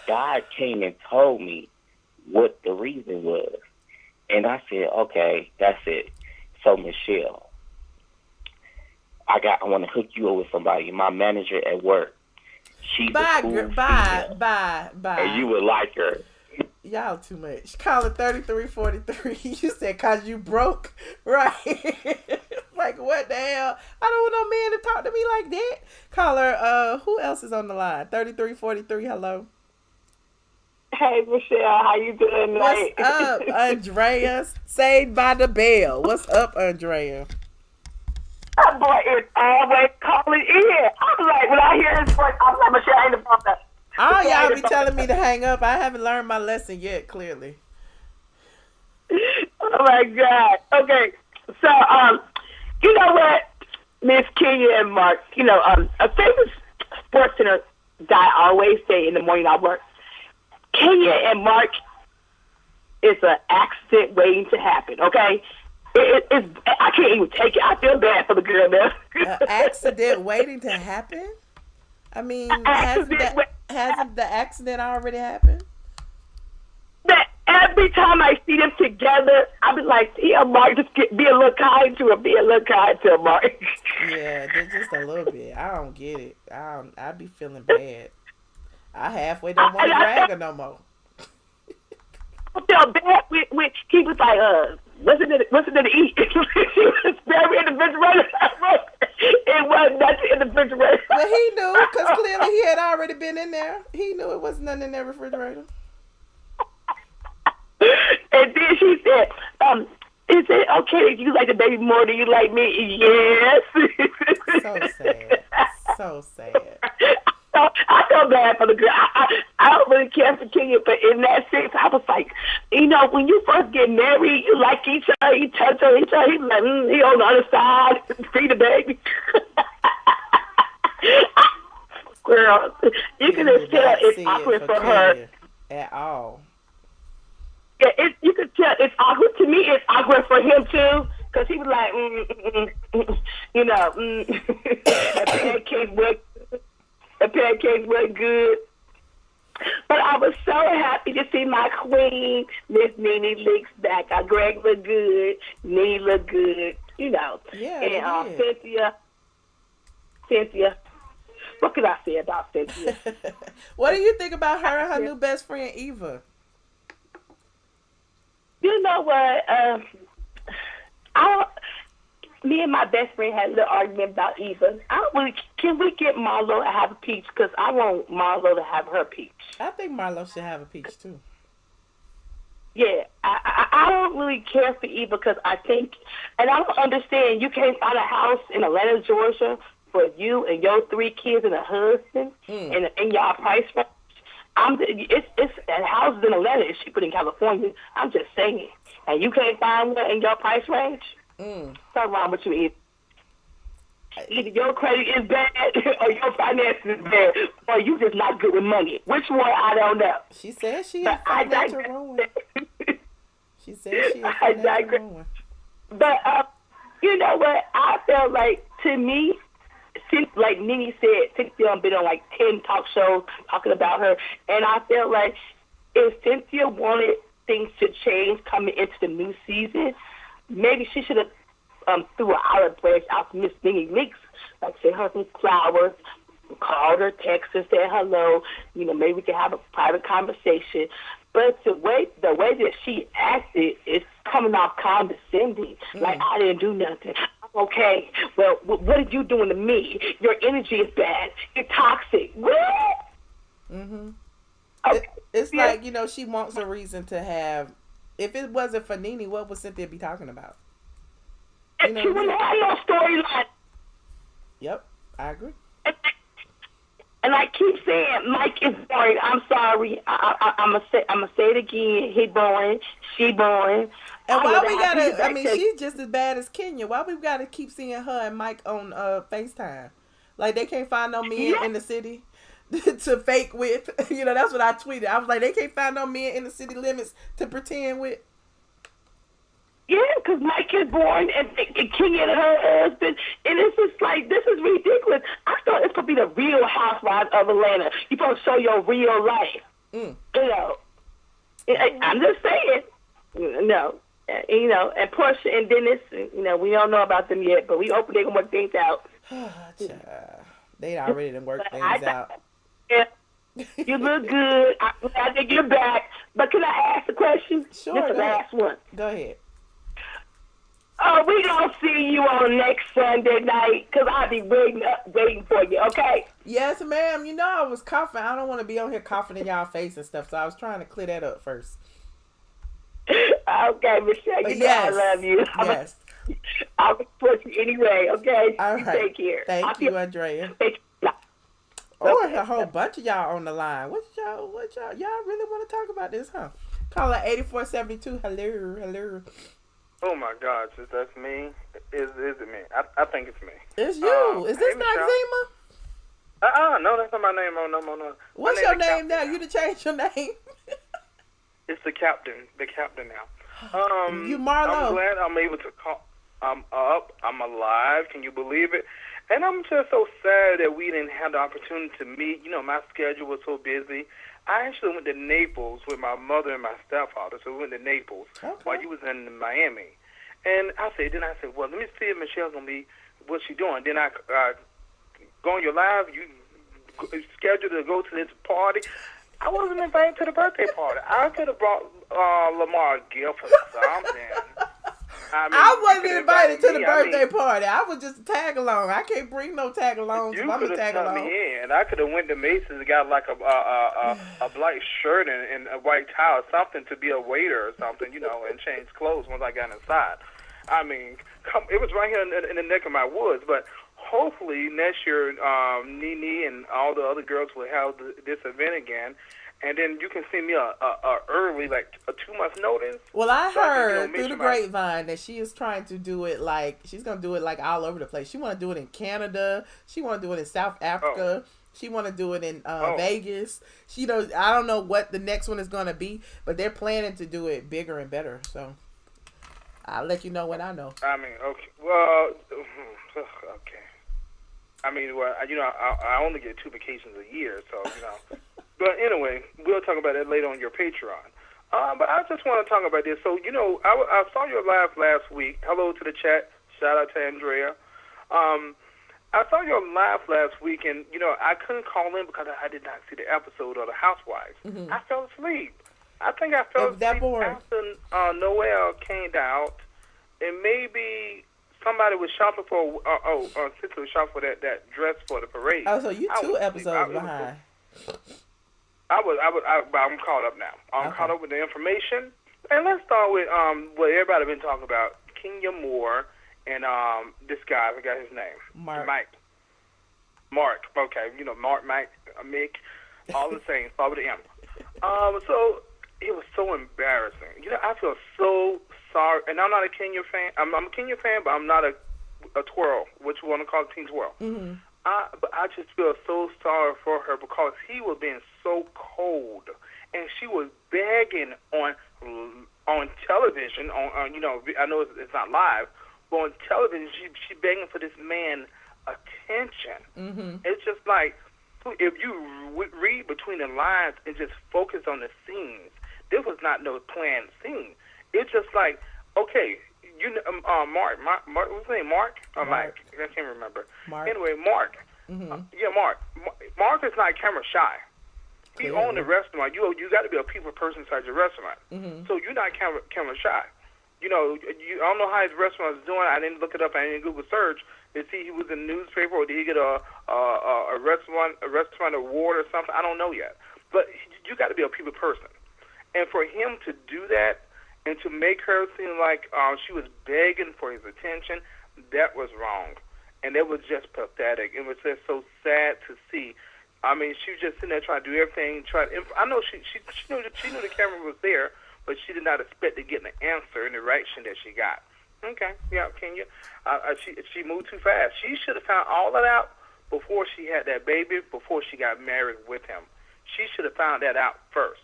God came and told me what the reason was. And I said, okay, that's it. So, Michelle, I want to hook you up with somebody. My manager at work. She's a cool female. Bye. And you would like her. Y'all too much. Call it 3343. You said cause you broke, right? Like, what the hell? I don't want no man to talk to me like that. Call her. Who else is on the line? 3343. Hello. Hey, Michelle, how you doing tonight? What's up, Andrea? Saved by the Bell. What's up, Andrea? That boy is always calling in. I'm like, when I hear his voice, I'm like, Michelle, ain't about that. Oh, y'all be telling me to hang up. I haven't learned my lesson yet, clearly. Oh, my God. Okay. So, you know what, Miss Kenya and Marc, a famous sports center guy always say in the morning I work, Kenya and Marc is an accident waiting to happen, okay? I can't even take it. I feel bad for the girl now. An accident waiting to happen? I mean, hasn't the accident already happened? Every time I see them together, I be like, yeah, Marc, just be a little kind to her, Marc. Yeah, just a little bit. I don't get it. I be feeling bad. I halfway don't want to drag her no more. I felt bad when he was like, what's it to eat? She was very in the refrigerator. It wasn't nothing in the refrigerator. Well, he knew, because clearly he had already been in there. He knew it wasn't nothing in that refrigerator. And then she said, is it okay if you like the baby more than you like me? Yes. So sad. So sad. I feel bad for the girl. I don't really care for Kenya, but in that sense, I was like, when you first get married, you like each other, you touch each other. He's like, he on the other side, feed the baby. Girl, you can just tell it's awkward for her. At all. Yeah, you could tell it's awkward. To me, it's awkward for him, too, because he was like, the pancakes were good. But I was so happy to see my queen, Miss Nene Leaks back. Gregg looked good. Nene looked good. Yeah, and Cynthia. What can I say about Cynthia? What do you think about her and her new best friend, Eva? You know what? Me and my best friend had a little argument about Eva. Can we get Marlo to have a peach? Because I want Marlo to have her peach. I think Marlo should have a peach, too. Yeah, I don't really care for Eva because I think, and I don't understand, you can't find a house in Atlanta, Georgia for you and your 3 kids and a husband in y'all price range. It's houses in Atlanta is cheaper than California. I'm just saying. And you can't find one in your price range? Something wrong with you, Eva. Either your credit is bad or your finances is bad or you just not good with money. Which one, I don't know. She said she is financial ruin. She said she is financial ruin. But, you know what? I felt like, to me, since, like Nene said, Cynthia been on like 10 talk shows talking about her. And I felt like if Cynthia wanted things to change coming into the new season, maybe she should have threw an olive branch out to Miss Nene Leaks, like send her some flowers, called her, texted her, said hello. You know, maybe we can have a private conversation. But the way that she acted is coming off condescending. Like, I didn't do nothing. I'm okay. Well, what are you doing to me? Your energy is bad. You're toxic. What? Mm-hmm. Okay. It's like, you know, she wants a reason to have. If it wasn't for Nene, what would Cynthia be talking about? You know, she wouldn't have no storyline. Yep, I agree. And I keep saying, Mike is boring. I'm sorry. I'm gonna say it again. He boring. She boring. And why we gotta? I mean, she's just as bad as Kenya. Why we gotta keep seeing her and Mike on FaceTime? Like, they can't find no men in the city to fake with. You know, that's what I tweeted. I was like, they can't find no men in the city limits to pretend with. Yeah, because Mike is born and Kenya and her husband, and it's just like, this is ridiculous. I thought it's going to be the real Housewives of Atlanta. You're supposed to show your real life. You know, I'm just saying, no. You know, and Porsha and Dennis, you know, we don't know about them yet, but we hope they can work things out. They already done worked things out. Yeah. You look good. I'm glad that you're back. But can I ask a question? Sure. This is the last one. Go ahead. Oh, we gonna see you on next Sunday night, because I'll be waiting for you, okay? Yes, ma'am. You know, I was coughing. I don't want to be on here coughing in y'all face and stuff, so I was trying to clear that up first. Okay, Michelle, you know I love you. Yes. I'll support you anyway, okay? All right. Take care. Thank you, Andrea. A whole bunch of y'all on the line. What y'all really want to talk about this, huh? Call it 8472. Hello. Oh my God, sis, that's me. Is it me? I think it's me. It's you. Is this not Zima? No, that's not my name. No. What's your name now? You to change your name? It's the captain now. You Marlo. I'm glad I'm able to call. I'm up. I'm alive. Can you believe it? And I'm just so sad that we didn't have the opportunity to meet. You know, my schedule was so busy. I actually went to Naples with my mother and my stepfather. So we went to Naples while you was in Miami. And I said, well, let me see if Michelle's going to be, what's she doing? Then I go on your live, you scheduled to go to this party. I wasn't invited to the birthday party. I could have brought Lamar a gift or something. I wasn't invited to the birthday party. I was just a tag along. I can't bring no tag alongs. You could have come in. I could have went to Macy's and got like a black shirt and a white tie or something to be a waiter or something, you know, and change clothes once I got inside. I mean, it was right here in the neck of my woods. But hopefully next year, Nene and all the other girls will have this event again. And then you can send me a early, like a 2 month notice. Well, I heard through the grapevine that she is trying to do it like, she's going to do it like all over the place. She want to do it in Canada. She want to do it in South Africa. She want to do it in Vegas. She knows, I don't know what the next one is going to be, but they're planning to do it bigger and better. So I'll let you know when I know. I mean, okay. Well, okay. I mean, well, you know, I only get 2 vacations a year, so, you know. But anyway, we'll talk about that later on your Patreon. But I just want to talk about this. So, you know, I saw your live last week. Hello to the chat. Shout out to Andrea. I saw your live last week, and, you know, I couldn't call in because I did not see the episode of the Housewives. Mm-hmm. I fell asleep. I think I fell asleep after Noelle came out, and maybe somebody was shopping for, Cynthia was shopping for that dress for the parade. Oh, so you 2 episodes behind. I'm caught up now. I'm caught up with the information. And let's start with what everybody been talking about. Kenya Moore and this guy, I forgot his name. Marc. Okay, you know, Marc, Mike, Mick, all the same. Start with the M. So it was so embarrassing. You know, I feel so sorry. And I'm not a Kenya fan. I'm a Kenya fan, but I'm not a twirl, what you want to call Team Twirl. Mm-hmm. But I just feel so sorry for her because he was being so cold, and she was begging on television. On you know, I know it's not live, but on television, she begging for this man attention. Mm-hmm. It's just like, if you read between the lines and just focus on the scenes, this was not no planned scene. It's just like, okay. You know, Marc, what's his name? Marc or Mike? I can't remember. Marc. Anyway, Marc, Yeah, Marc. Marc is not camera shy. He owned the restaurant. You got to be a people person inside your restaurant. So you're not camera shy. I don't know how his restaurant is doing. I didn't look it up. I didn't Google search to see he was in the newspaper or did he get a restaurant award or something. I don't know yet. But you got to be a people person. And for him to do that and to make her seem like she was begging for his attention, that was wrong. And it was just pathetic. It was just so sad to see. I mean, she was just sitting there trying to do everything. I know she knew the camera was there, but she did not expect to get an answer in the reaction that she got. Okay, yeah, Kenya. She moved too fast. She should have found all that out before she had that baby, before she got married with him. She should have found that out first.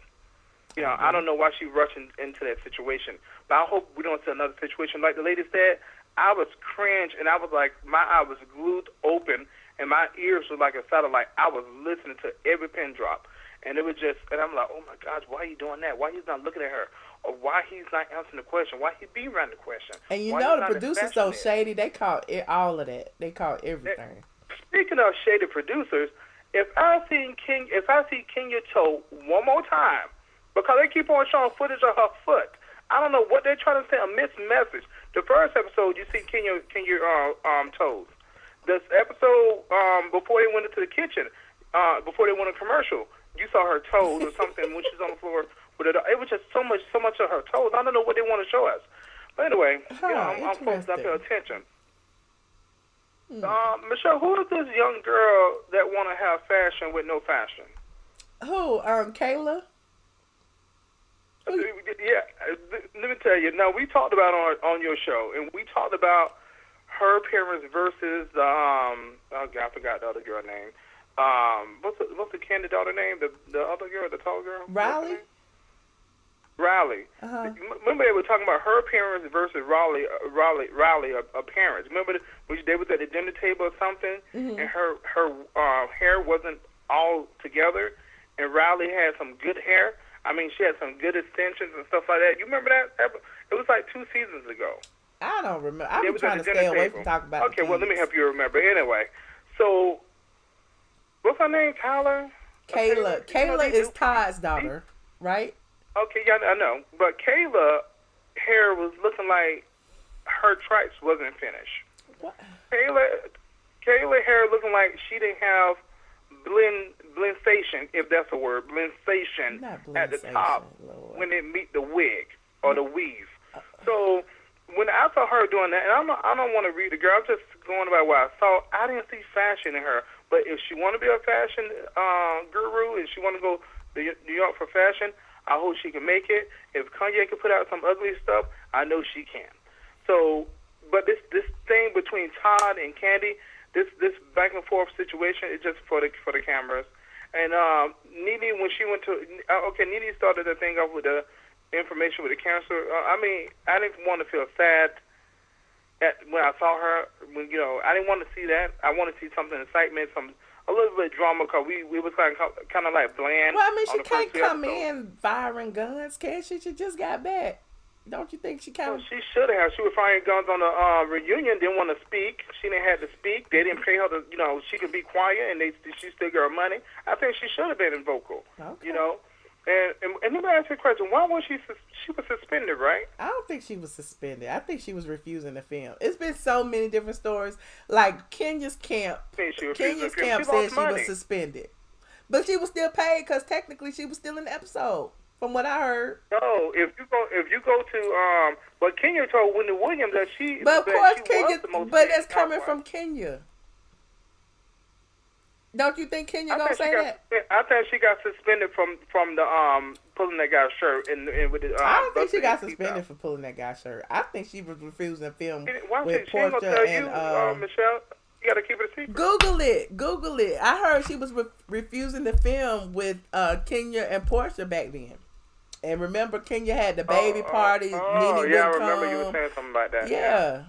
I don't know why she rushed into that situation, but I hope we don't see another situation like the lady said. I was cringe, and I was like, my eye was glued open, and my ears were like a satellite. I was listening to every pin drop, and it was just, and I'm like, oh my gosh, why are you doing that? Why he's not looking at her? Or why he's not answering the question? Why he be around the question? And the producers so shady, they caught all of that. They caught everything. Speaking of shady producers, if I see Kenya Toe one more time, because they keep on showing footage of her foot, I don't know what they're trying to say, a mixed message. The first episode, you see Kenya toes. This episode, before they went into the kitchen, before they went to commercial, you saw her toes or something when she's on the floor with it. It was just so much of her toes. I don't know what they want to show us. But anyway, I'm focused. I pay attention. Michelle, who is this young girl that want to have fashion with no fashion? Who? Kayla? Yeah, let me tell you. Now, we talked about on your show, and we talked about her parents versus I forgot the other girl name. What's the Kandi daughter name? The other girl, the tall girl. Riley. Remember they were talking about her parents versus Riley, parents. Remember they was at the dinner table or something, and her hair wasn't all together, and Riley had some good hair. I mean, she had some good extensions and stuff like that. You remember that? It was like 2 seasons ago. I don't remember. I've been trying to stay away from talking about Okay, well, let me help you remember. Anyway, so what's her name? Kayla is Todd's daughter, right? Okay, yeah, I know. But Kayla hair was looking like her tripes wasn't finished. What? Kayla hair looking like she didn't have blendation, if that's a word, blendation at the top, Lord, when it meet the wig or the weave. So when I saw her doing that, and I don't want to read the girl, I'm just going about what I saw. I didn't see fashion in her. But if she want to be a fashion guru, and she want to go to New York for fashion, I hope she can make it. If Kanye can put out some ugly stuff, I know she can. So, but this thing between Todd and Kandi, this back and forth situation is just for the cameras. And Nene, when she went to Nene started the thing off with the information with the cancer. I mean, I didn't want to feel sad when I saw her. I didn't want to see that. I want to see something excitement, a little bit of drama, because we was kind of like bland. Well, I mean, she can't come in firing guns, can she? She just got back. Don't you think she kind of... She should have. She was firing guns on the reunion, didn't want to speak. She didn't have to speak. They didn't pay her to, she could be quiet, and she still got her money. I think she should have been vocal, okay. And let me ask you a question. Why was she was suspended, right? I don't think she was suspended. I think she was refusing to film. It's been so many different stories. Like Kenya's camp. Kenya's camp said she was suspended. But she was still paid because technically she was still in the episode, from what I heard. No, if you go to but Kenya told Wendy Williams that she. But of course, Kenya. But that's coming from Kenya. Don't you think Kenya gonna say that? I think she got suspended from the pulling that guy's shirt and with the. I don't think she got suspended for pulling that guy's shirt. I think she was refusing to film with Porsha and Michelle. You gotta keep it a secret. Google it. I heard she was refusing to film with Kenya and Porsha back then. And remember, Kenya had the baby party. Nene I remember you were saying something about that. Yeah.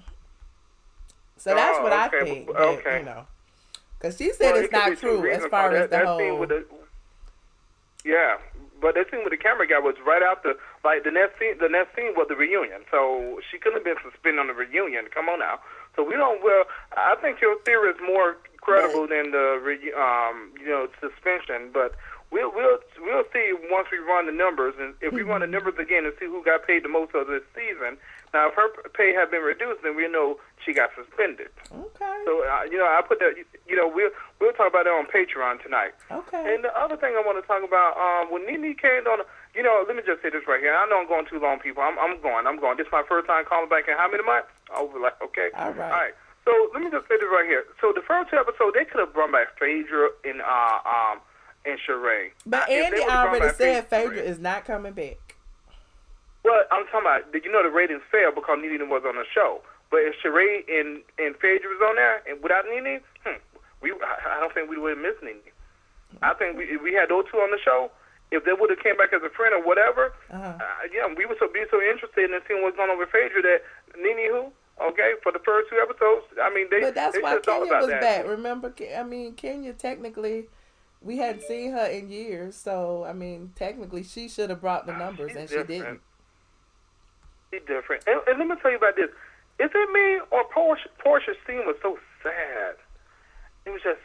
So that's what I think. That, because she said it's not true as far as the whole... But that scene with the camera guy was right after, like the next scene was the reunion. So she couldn't have been suspended on the reunion. Come on now. So we don't. Well, I think your theory is more credible than the suspension, but. We'll see once we run the numbers, and if we run the numbers again and see who got paid the most of this season. Now, if her pay had been reduced, then we know she got suspended. Okay. So I put that. We'll talk about that on Patreon tonight. Okay. And the other thing I want to talk about when Nene came on. Let me just say this right here. I know I'm going too long, people. I'm going. This is my first time calling back in how many months? Okay. All right. All right. So let me just say this right here. So the first two episodes, they could have brought back Phaedra and Sheree. But Andy already said Phaedra is not coming back. Well, I'm talking about, did you know the ratings fell because Nene was on the show? But if Sheree and Phaedra was on there, and without Nene, I don't think we would have missed Nene. I think we had those two on the show. If they would have came back as a friend or whatever, we would be so interested in seeing what's going on with Phaedra that Nene for the first two episodes, But that's why Kenya was back. Remember, Kenya technically... We hadn't seen her in years, so, technically she should have brought the numbers, and she didn't. She's different. And let me tell you about this. Is it me or Porsha's scene was so sad? It was just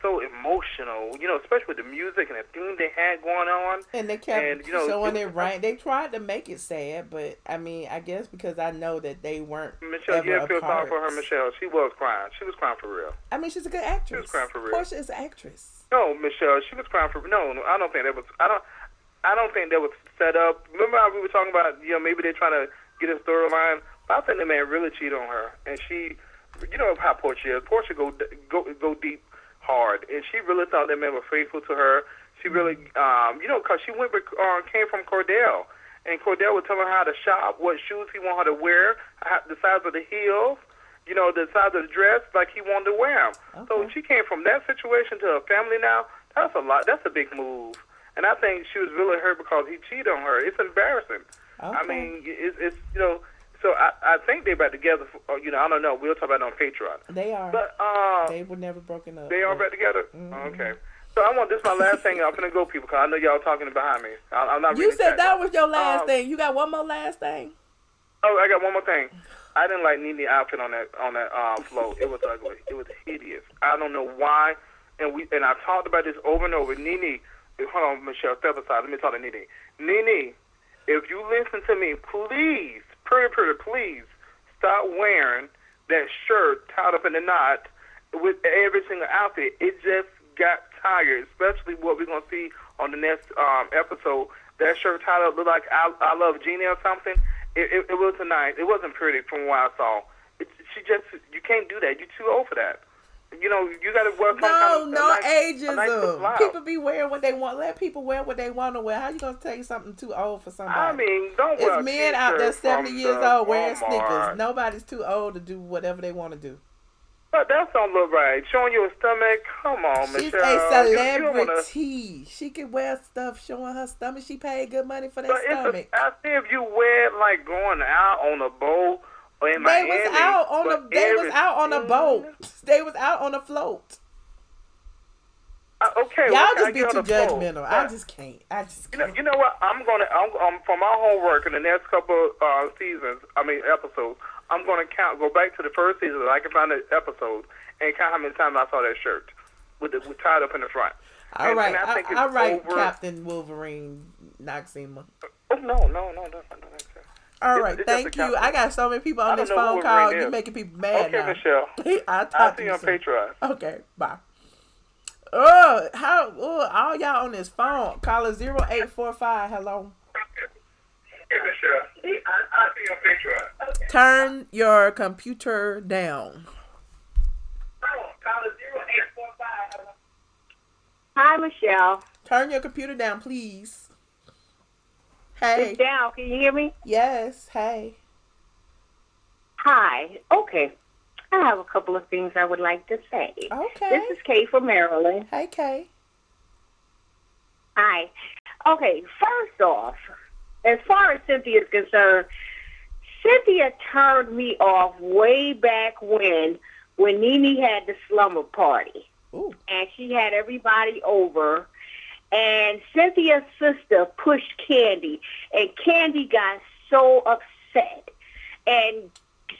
so emotional, especially with the music and the theme they had going on. And they kept showing it right. They tried to make it sad, but, I guess because I know that they weren't Michelle, you feel sorry for her, Michelle. She was crying. She was crying for real. She's a good actress. She was crying for real. Porsha is an actress. No, Michelle, she was crying for no. I don't think that was. I don't think that was set up. Remember how we were talking about? Maybe they're trying to get a storyline. But I think the man really cheated on her, and she. You know how Porsha is. Porsha go deep. Hard, and she really thought that man was faithful to her. She really, because she came from Cordell, and Cordell was telling her how to shop, what shoes he wanted her to wear, the size of the heels, the size of the dress, like he wanted to wear them. Okay. So she came from that situation to her family now. That's a lot. That's a big move, and I think she was really hurt because he cheated on her. It's embarrassing. Okay. It's So I think they're back together. I don't know. We'll talk about it on Patreon. They are. But they were never broken up. They are back together. Mm-hmm. Okay. So this is my last thing. I'm gonna go, people, because I know y'all talking behind me. I'm not. You said that was your last thing. You got one more last thing. Oh, I got one more thing. I didn't like Nene's outfit on that float. It was ugly. It was hideous. I don't know why. And I talked about this over and over. Nene, hold on, Michelle, step aside. Let me talk to Nene. Nene, if you listen to me, please. Pretty, please stop wearing that shirt tied up in a knot with every single outfit. It just got tired, especially what we're going to see on the next episode. That shirt tied up looked like I Love Genie or something. It wasn't nice. It wasn't pretty from what I saw. You can't do that. You're too old for that. You got to wear some kind of ageism. Nice people be wearing what they want. Let people wear what they want to wear. How you gonna take something too old for somebody? Don't wear. It's men out there 70 years old wearing sneakers. Nobody's too old to do whatever they want to do. But that don't look right. Showing your stomach. Come on, She's Michelle. She's a celebrity. She can wear stuff showing her stomach. She paid good money for that stomach. I see if you wear it like going out on a boat. They was out on a boat. They was out on a float. Okay, y'all just be too judgmental. I just can't. You know what? I'm for my homework in the next couple episodes. I'm gonna go back to the first season. I can find the episodes and count how many times I saw that shirt with tied up in the front. All right, Captain Wolverine, Noxema. Oh no. All right, thank you. I got so many people on this phone call. You're making people mad now. Okay, Michelle. I'll see you on Patreon. Okay, bye. All y'all on this phone. Caller 0845. Hello. Okay, Michelle. I'll see you on Patreon. Okay. Turn your computer down. Caller 0845. Hi, Michelle. Turn your computer down, please. Hey. It's down. Can you hear me? Yes. Hey. Hi. Okay. I have a couple of things I would like to say. Okay. This is Kay from Maryland. Hey, Kay. Hi. Okay. First off, as far as Cynthia is concerned, Cynthia turned me off way back when Nene had the slumber party. Ooh. And she had everybody over. And Cynthia's sister pushed Kandi, and Kandi got so upset. And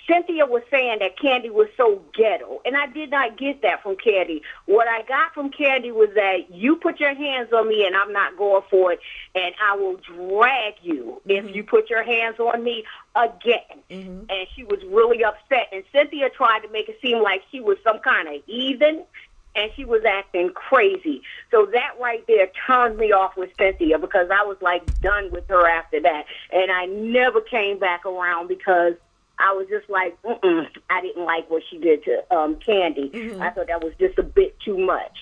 Cynthia was saying that Kandi was so ghetto, and I did not get that from Kandi. What I got from Kandi was that you put your hands on me and I'm not going for it, and I will drag you if you put your hands on me again. And she was really upset, and Cynthia tried to make it seem like she was some kind of heathen, and she was acting crazy. So that right there turned me off with Cynthia, because I was like done with her after that, and I never came back around because I was just like, I didn't like what she did to Kandi. I thought that was just a bit too much.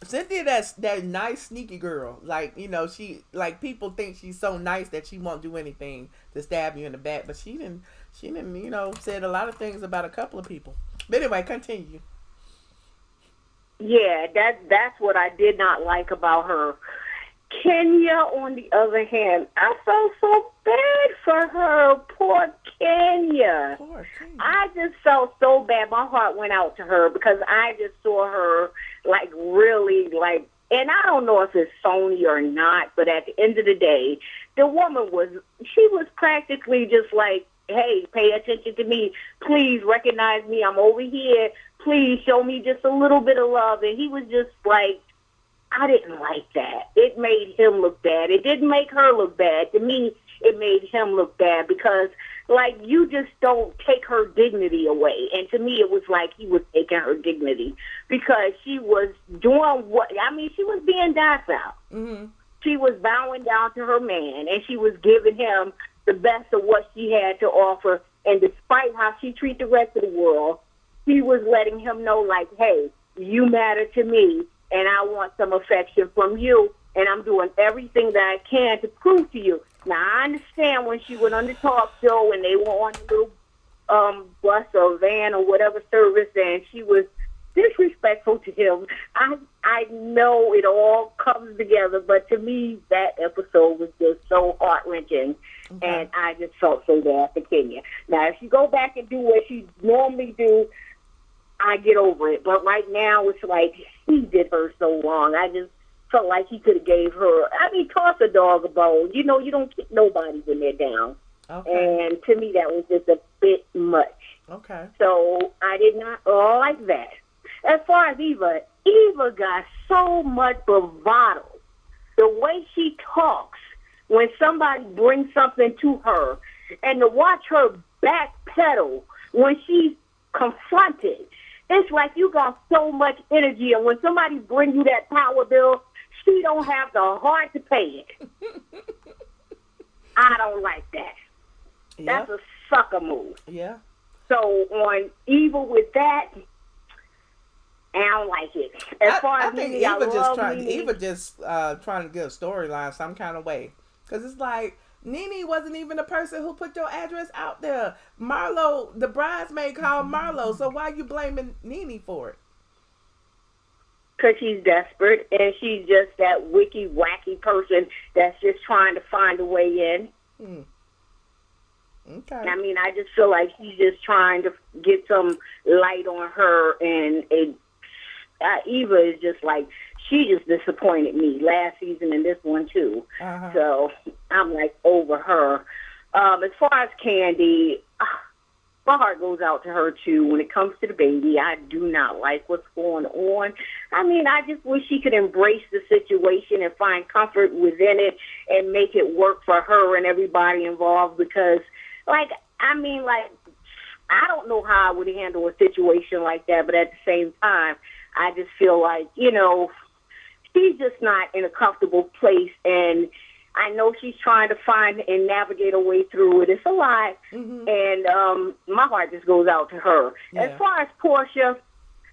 Cynthia, that's that nice, sneaky girl. Like, you know, she, like, people think she's so nice that she won't do anything to stab you in the back. But she didn't, you know, said a lot of things about a couple of people. But anyway, continue. Yeah, that's what I did not like about her. Kenya, on the other hand, I felt so bad for her. Poor Kenya. Poor Kenya. I just felt so bad. My heart went out to her because I just saw her, like, really, like, and I don't know if it's phony or not, but at the end of the day, the woman was practically just like, hey, pay attention to me. Please recognize me. I'm over here. Please show me just a little bit of love. And he was just like, I didn't like that. It made him look bad. It didn't make her look bad. To me, it made him look bad because, like, you just don't take her dignity away. And to me, it was like he was taking her dignity because she was doing she was being docile. She was bowing down to her man, and she was giving him the best of what she had to offer. And despite how she treated the rest of the world, she was letting him know, like, hey, you matter to me, and I want some affection from you, and I'm doing everything that I can to prove to you. Now, I understand when she went on the talk show and they were on a little bus or van or whatever service, and she was disrespectful to him. I know it all comes together, but to me, that episode was just so heart-wrenching, and I just felt so bad for Kenya. Now, if she go back and do what she normally do, I get over it. But right now, it's like he did her so wrong. I just felt like he could have gave her, toss a dog a bone. You know, you don't kick nobody when they're down. Okay. And to me, that was just a bit much. Okay. So I did not like that. As far as Eva got so much bravado. The way she talks when somebody brings something to her, and to watch her backpedal when she's confronted. It's like you got so much energy, and when somebody brings you that power bill, she don't have the heart to pay it. I don't like that. Yeah. That's a sucker move. Yeah. So on Eva with that, I don't like it. As far as I think Nene, Eva just trying to get a storyline some kind of way, because it's like Nene wasn't even the person who put your address out there. Marlo, the bridesmaid, called Marlo. So why are you blaming Nene for it? Because she's desperate, and she's just that wicky, wacky person that's just trying to find a way in. Okay. I just feel like she's just trying to get some light on her, and Eva is just like, she just disappointed me last season and this one too. So I'm like over her. As far as Kandi, my heart goes out to her too. When it comes to the baby, I do not like what's going on. I just wish she could embrace the situation and find comfort within it and make it work for her and everybody involved, because I don't know how I would handle a situation like that, but at the same time, I just feel like, she's just not in a comfortable place, and I know she's trying to find and navigate her way through it. It's a lot, and my heart just goes out to her. Yeah. As far as Porsha,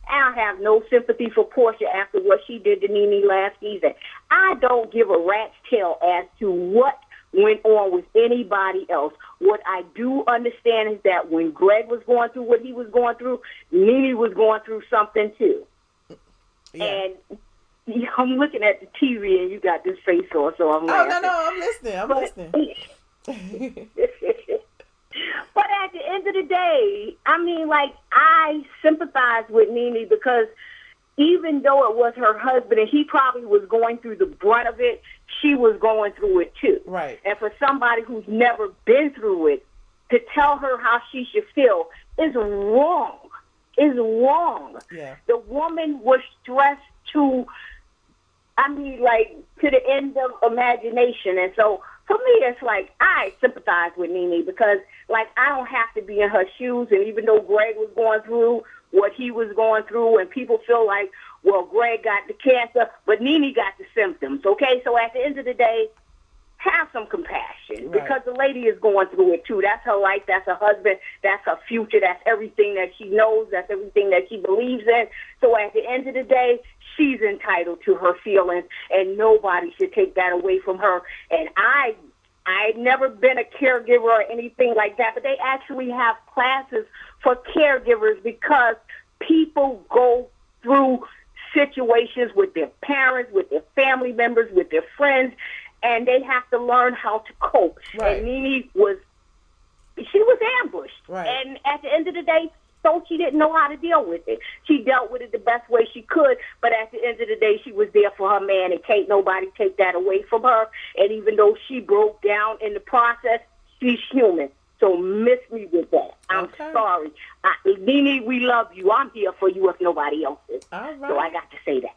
I don't have no sympathy for Porsha after what she did to Nene last season. I don't give a rat's tail as to what went on with anybody else. What I do understand is that when Gregg was going through what he was going through, Nene was going through something too. Yeah. And I'm looking at the TV and you got this face on, so I'm laughing. Oh, no, I'm listening. But at the end of the day, I sympathize with Nene, because even though it was her husband and he probably was going through the brunt of it, she was going through it too. Right. And for somebody who's never been through it, to tell her how she should feel is wrong. Is wrong. Yeah. The woman was stressed to the end of imagination. And so for me, it's like, I sympathize with Nene because, like, I don't have to be in her shoes. And even though Gregg was going through what he was going through, and people feel like, well, Gregg got the cancer, but Nene got the symptoms, okay? So at the end of the day, have some compassion, because the lady is going through it too. That's her life. That's her husband. That's her future. That's everything that she knows. That's everything that she believes in. So at the end of the day, she's entitled to her feelings, and nobody should take that away from her. And I've never been a caregiver or anything like that, but they actually have classes for caregivers because people go through situations with their parents, with their family members, with their friends, and they have to learn how to cope. Right. And Nene was ambushed. Right. And at the end of the day, so she didn't know how to deal with it. She dealt with it the best way she could, but at the end of the day, she was there for her man, and can't nobody take that away from her. And even though she broke down in the process, she's human. So miss me with that. I'm sorry. Nene, we love you. I'm here for you if nobody else is. All right. So I got to say that.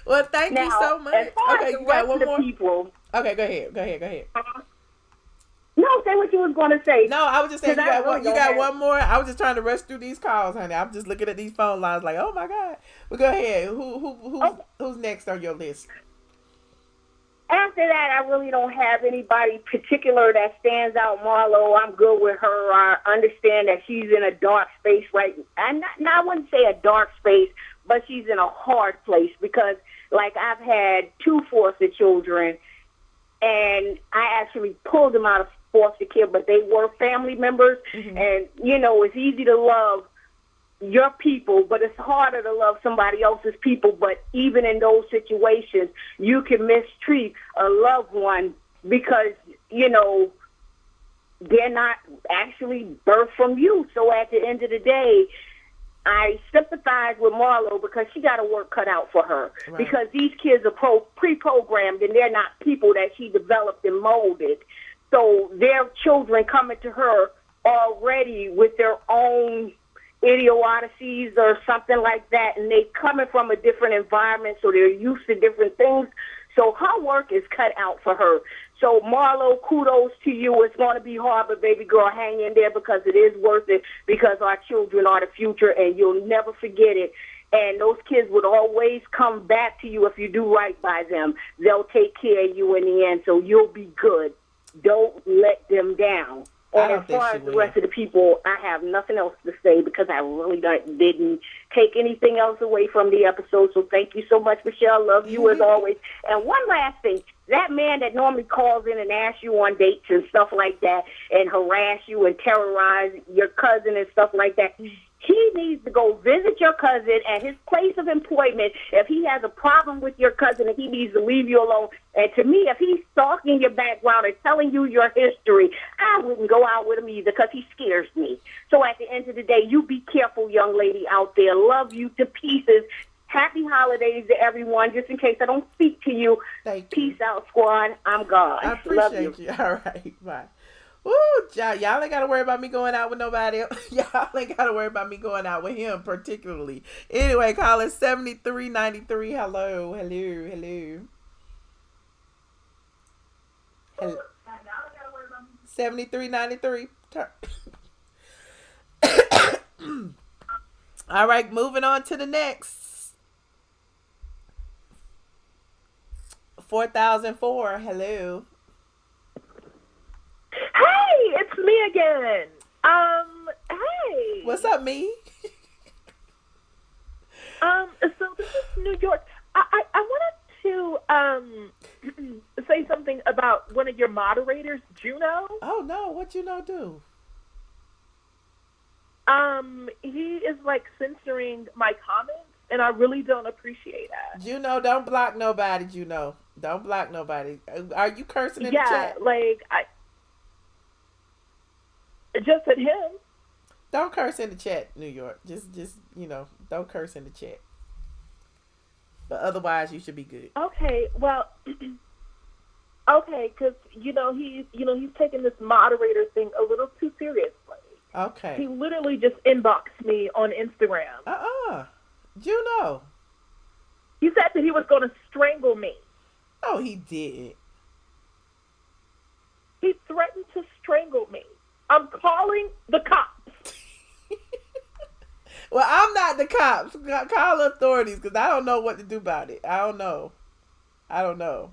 Well, thank you so much. As far Okay, as you got one more? People, okay, go ahead. No, say what you was going to say. No, I was just saying you got really one more. I was just trying to rush through these calls, honey. I'm just looking at these phone lines like, oh my God. Well, go ahead. Who's next on your list? After that, I really don't have anybody particular that stands out. Marlo, I'm good with her. I understand that she's in a dark space right now. I wouldn't say a dark space, but she's in a hard place because, like, I've had 2 foster children, and I actually pulled them out of foster care, but they were family members. Mm-hmm. And, you know, it's easy to love your people, but it's harder to love somebody else's people. But even in those situations, you can mistreat a loved one because, you know, they're not actually birthed from you. So at the end of the day, I sympathize with Marlo because she got a work cut out for her. Right. Because these kids are pre-programmed, and they're not people that she developed and molded. So their children coming to her already with their own idiosyncrasies or something like that, and they coming from a different environment, so they're used to different things. So her work is cut out for her. So Marlo, kudos to you. It's going to be hard, but baby girl, hang in there because it is worth it, because our children are the future, and you'll never forget it. And those kids would always come back to you if you do right by them. They'll take care of you in the end, so you'll be good. Don't let them down. And as far as the rest of the people, I have nothing else to say because I really didn't take anything else away from the episode. So thank you so much, Michelle. Love you as always. And one last thing. That man that normally calls in and asks you on dates and stuff like that and harass you and terrorize your cousin and stuff like that, he needs to go visit your cousin at his place of employment. If he has a problem with your cousin, he needs to leave you alone. And to me, if he's stalking your background and telling you your history, I wouldn't go out with him either because he scares me. So at the end of the day, you be careful, young lady out there. Love you to pieces. Happy holidays to everyone. Just in case I don't speak to you, peace out, squad. I'm gone. I appreciate you. All right, bye. Woo, y'all ain't got to worry about me going out with nobody else. Y'all ain't got to worry about me going out with him particularly. Anyway, call it 7393. Hello. 7393. All right, moving on to the next. 4004. Hello. Hey, it's me again. Hey. What's up, me? So this is New York. I wanted to say something about one of your moderators, Juno. Oh no, what Juno do? He is like censoring my comments, and I really don't appreciate that. Juno, don't block nobody. Juno, don't block nobody. Are you cursing in the chat? Yeah, like just at him. Don't curse in the chat, New York. Just don't curse in the chat. But otherwise, you should be good. Okay, well, Okay, because he's taking this moderator thing a little too seriously. Okay. He literally just inboxed me on Instagram. Juno. He said that he was going to strangle me. Oh, he did. He threatened to strangle me. I'm calling the cops. Well, I'm not the cops. Call the authorities because I don't know what to do about it. I don't know.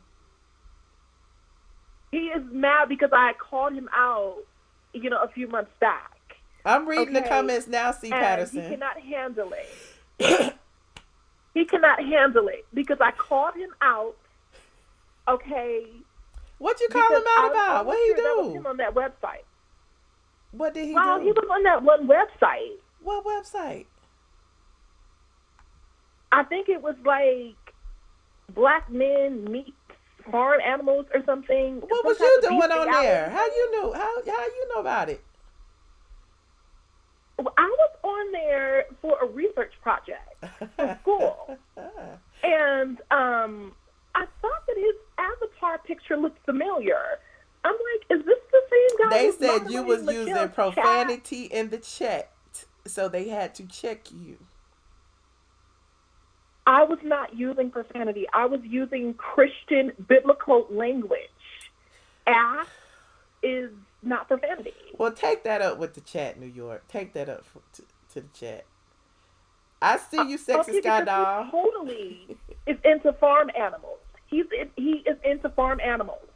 He is mad because I called him out, a few months back. I'm reading the comments now, C. Patterson. He cannot handle it. He cannot handle it because I called him out. Okay. What you call him out about? What he do? That was him on that website. What did he do? Well, he was on that one website. What website? I think it was like Black Men Meet Farm Animals or something. What was you doing on there? How you know? How you know about it? I was on there for a research project for school, and I thought that his avatar picture looked familiar. I'm like, is this the same guy? They said you was using profanity in the chat, so they had to check you. I was not using profanity. I was using Christian biblical language. Ass is not profanity. Well, take that up with the chat, New York. Take that up to the chat. I see you, sexy sky doll. He totally is into farm animals. He is into farm animals.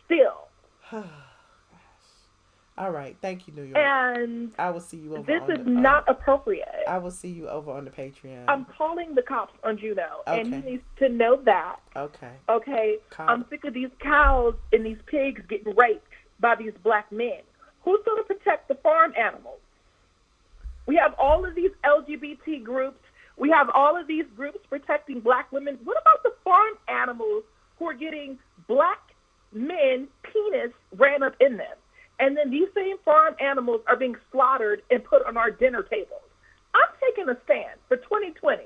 Still. All right, thank you, New York. And I will see you over. This is not appropriate. I will see you over on the Patreon. I'm calling the cops on Juno, okay. and he needs to know that. Okay. Okay. I'm sick of these cows and these pigs getting raped by these black men. Who's going to protect the farm animals? We have all of these LGBT groups. We have all of these groups protecting black women. What about the farm animals who are getting black men penis ran up in them? And then these same farm animals are being slaughtered and put on our dinner tables. I'm taking a stand for 2020.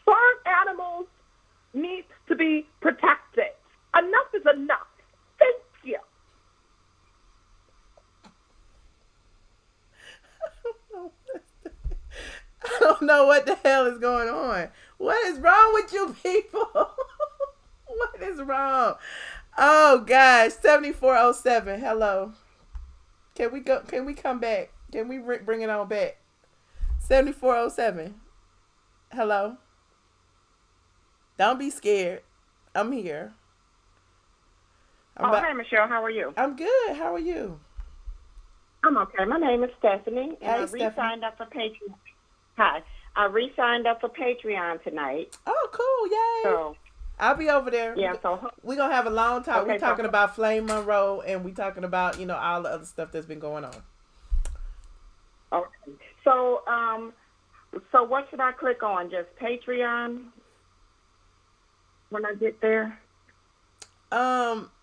Farm animals need to be protected. Enough is enough. Thank you. I don't know what the hell is going on. What is wrong with you people? What is wrong? Oh gosh, 7407. Hello. Can we go? Can we come back? Can we bring it on back? 7407. Hello. Don't be scared. I'm here. Hi, Michelle. How are you? I'm good. How are you? I'm okay. My name is Stephanie, and Hi, I re-signed up for Patreon. Hi. I re-signed up for Patreon tonight. Oh, cool. Yay. So I'll be over there. Yeah, so we're going to have a long talk. Okay, we're talking about Flame Monroe, and we're talking about, all the other stuff that's been going on. Okay. So, so what should I click on? Just Patreon when I get there?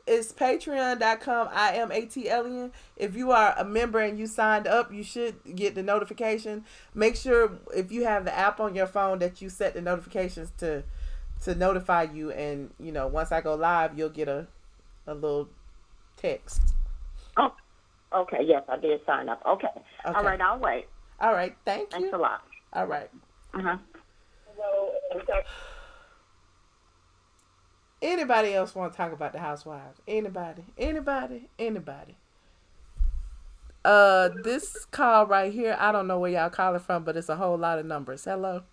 It's patreon.com. I am ATLian. If you are a member and you signed up, you should get the notification. Make sure if you have the app on your phone that you set the notifications to notify you, and once I go live, you'll get a little text. Oh, okay. Yes, I did sign up. Okay. All right, I'll wait. All right, thank you. Thanks a lot. All right. Anybody else want to talk about the Housewives? Anybody? This call right here, I don't know where y'all calling from, but it's a whole lot of numbers. Hello.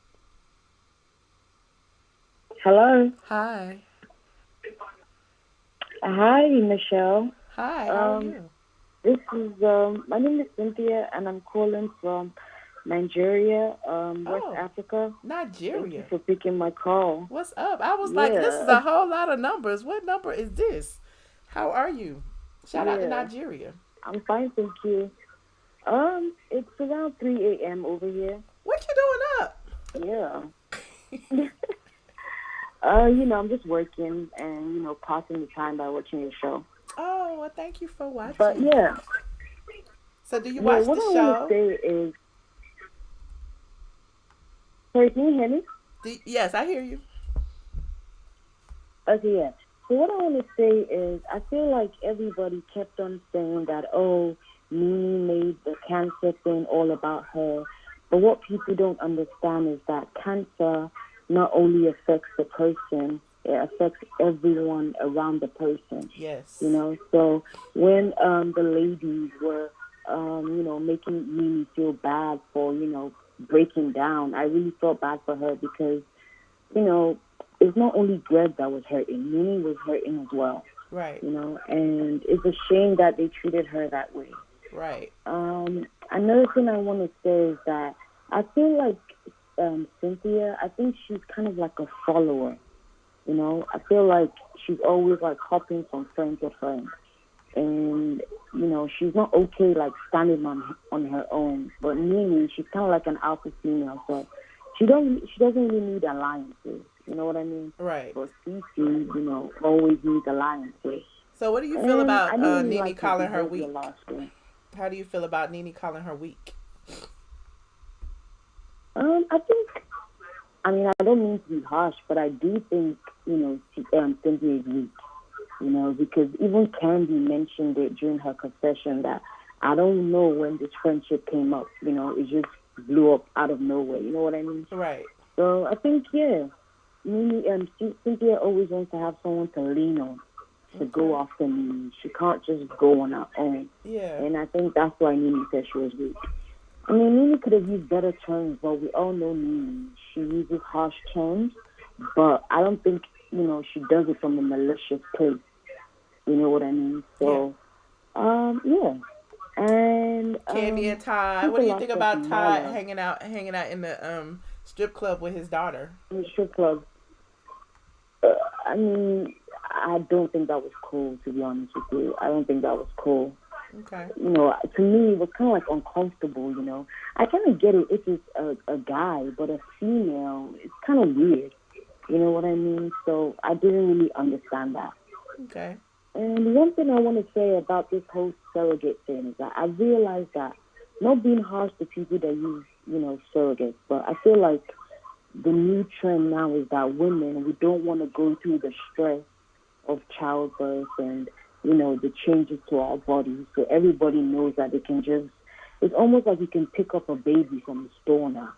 Hello. Hi. Hi, Michelle. Hi, how are you? This is, my name is Cynthia, and I'm calling from Nigeria, West Africa. Nigeria. Thank you for picking my call. What's up? I was like, this is a whole lot of numbers. What number is this? How are you? Shout out to Nigeria. I'm fine, thank you. It's around 3 a.m. over here. What you doing up? Yeah. I'm just working and, passing the time by watching your show. Oh, well, thank you for watching. But, yeah. So, do you watch the show? What I want to say is... Sorry, can you hear me? Yes, I hear you. Okay, yes. So what I want to say is, I feel like everybody kept on saying that, oh, Nene made the cancer thing all about her. But what people don't understand is that cancer not only affects the person, it affects everyone around the person. Yes. You know, so when the ladies were, making Nene feel bad for, breaking down, I really felt bad for her because, it's not only Gregg that was hurting. Nene was hurting as well. Right. And it's a shame that they treated her that way. Right. Another thing I want to say is that I feel like Cynthia, I think she's kind of like a follower. I feel like she's always like hopping from friend to friend. And, she's not okay like standing on her own. But Nene, she's kind of like an alpha female. So she doesn't really need alliances. You know what I mean? Right. But Cece, always needs alliances. So what do you feel about really Nene like calling her weak? How do you feel about Nene calling her weak? I don't mean to be harsh, but I do think, Cynthia is weak. Because even Kandi mentioned it during her confession that I don't know when this friendship came up. It just blew up out of nowhere. You know what I mean? Right. So I think, Cynthia always wants to have someone to lean on, to go after Nene. She can't just go on her own. Yeah. And I think that's why Nene said she was weak. Nene could have used better terms, but we all know Nene. She uses harsh terms, but I don't think, she does it from a malicious place. You know what I mean? So, yeah. And Kandi and Todd. What do you think about Todd hanging out in the strip club with his daughter? In the strip club. I don't think that was cool, to be honest with you. I don't think that was cool. Okay. To me, it was kind of like uncomfortable, I kind of get it if it's a guy, but a female, it's kind of weird. You know what I mean? So I didn't really understand that. Okay. And one thing I want to say about this whole surrogate thing is that I realized that, not being harsh to people that use, surrogates, but I feel like the new trend now is that women, we don't want to go through the stress of childbirth and, the changes to our bodies. So everybody knows that they can just, it's almost like you can pick up a baby from the store now.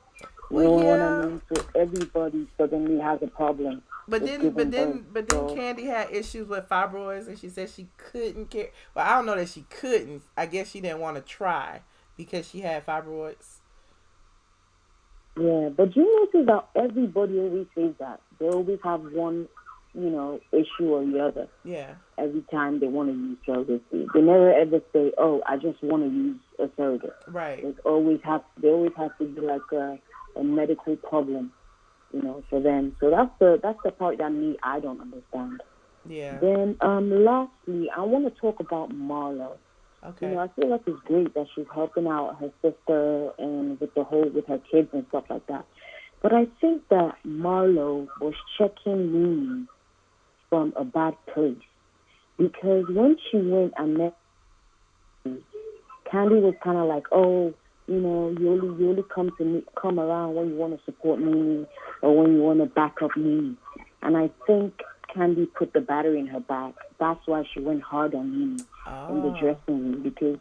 You know what I mean? So everybody suddenly has a problem. But then Kandi had issues with fibroids, and she said she couldn't care. Well, I don't know that she couldn't. I guess she didn't want to try because she had fibroids. Yeah, but you notice that everybody always says that. They always have one, issue or the other. Yeah. Every time they want to use surrogacy. They never ever say, oh, I just want to use a surrogate. Right. They always have to be like a medical problem, for them. So that's the part that I don't understand. Yeah. Then lastly, I want to talk about Marlo. Okay. I feel like it's great that she's helping out her sister and with her kids and stuff like that. But I think that Marlo was checking Nene from a bad place, because when she went and met Kandi was kind of like, oh, you only come around when you want to support Nene or when you want to back up Nene. And I think Kandi put the battery in her back. That's why she went hard on Nene in the dressing room, because,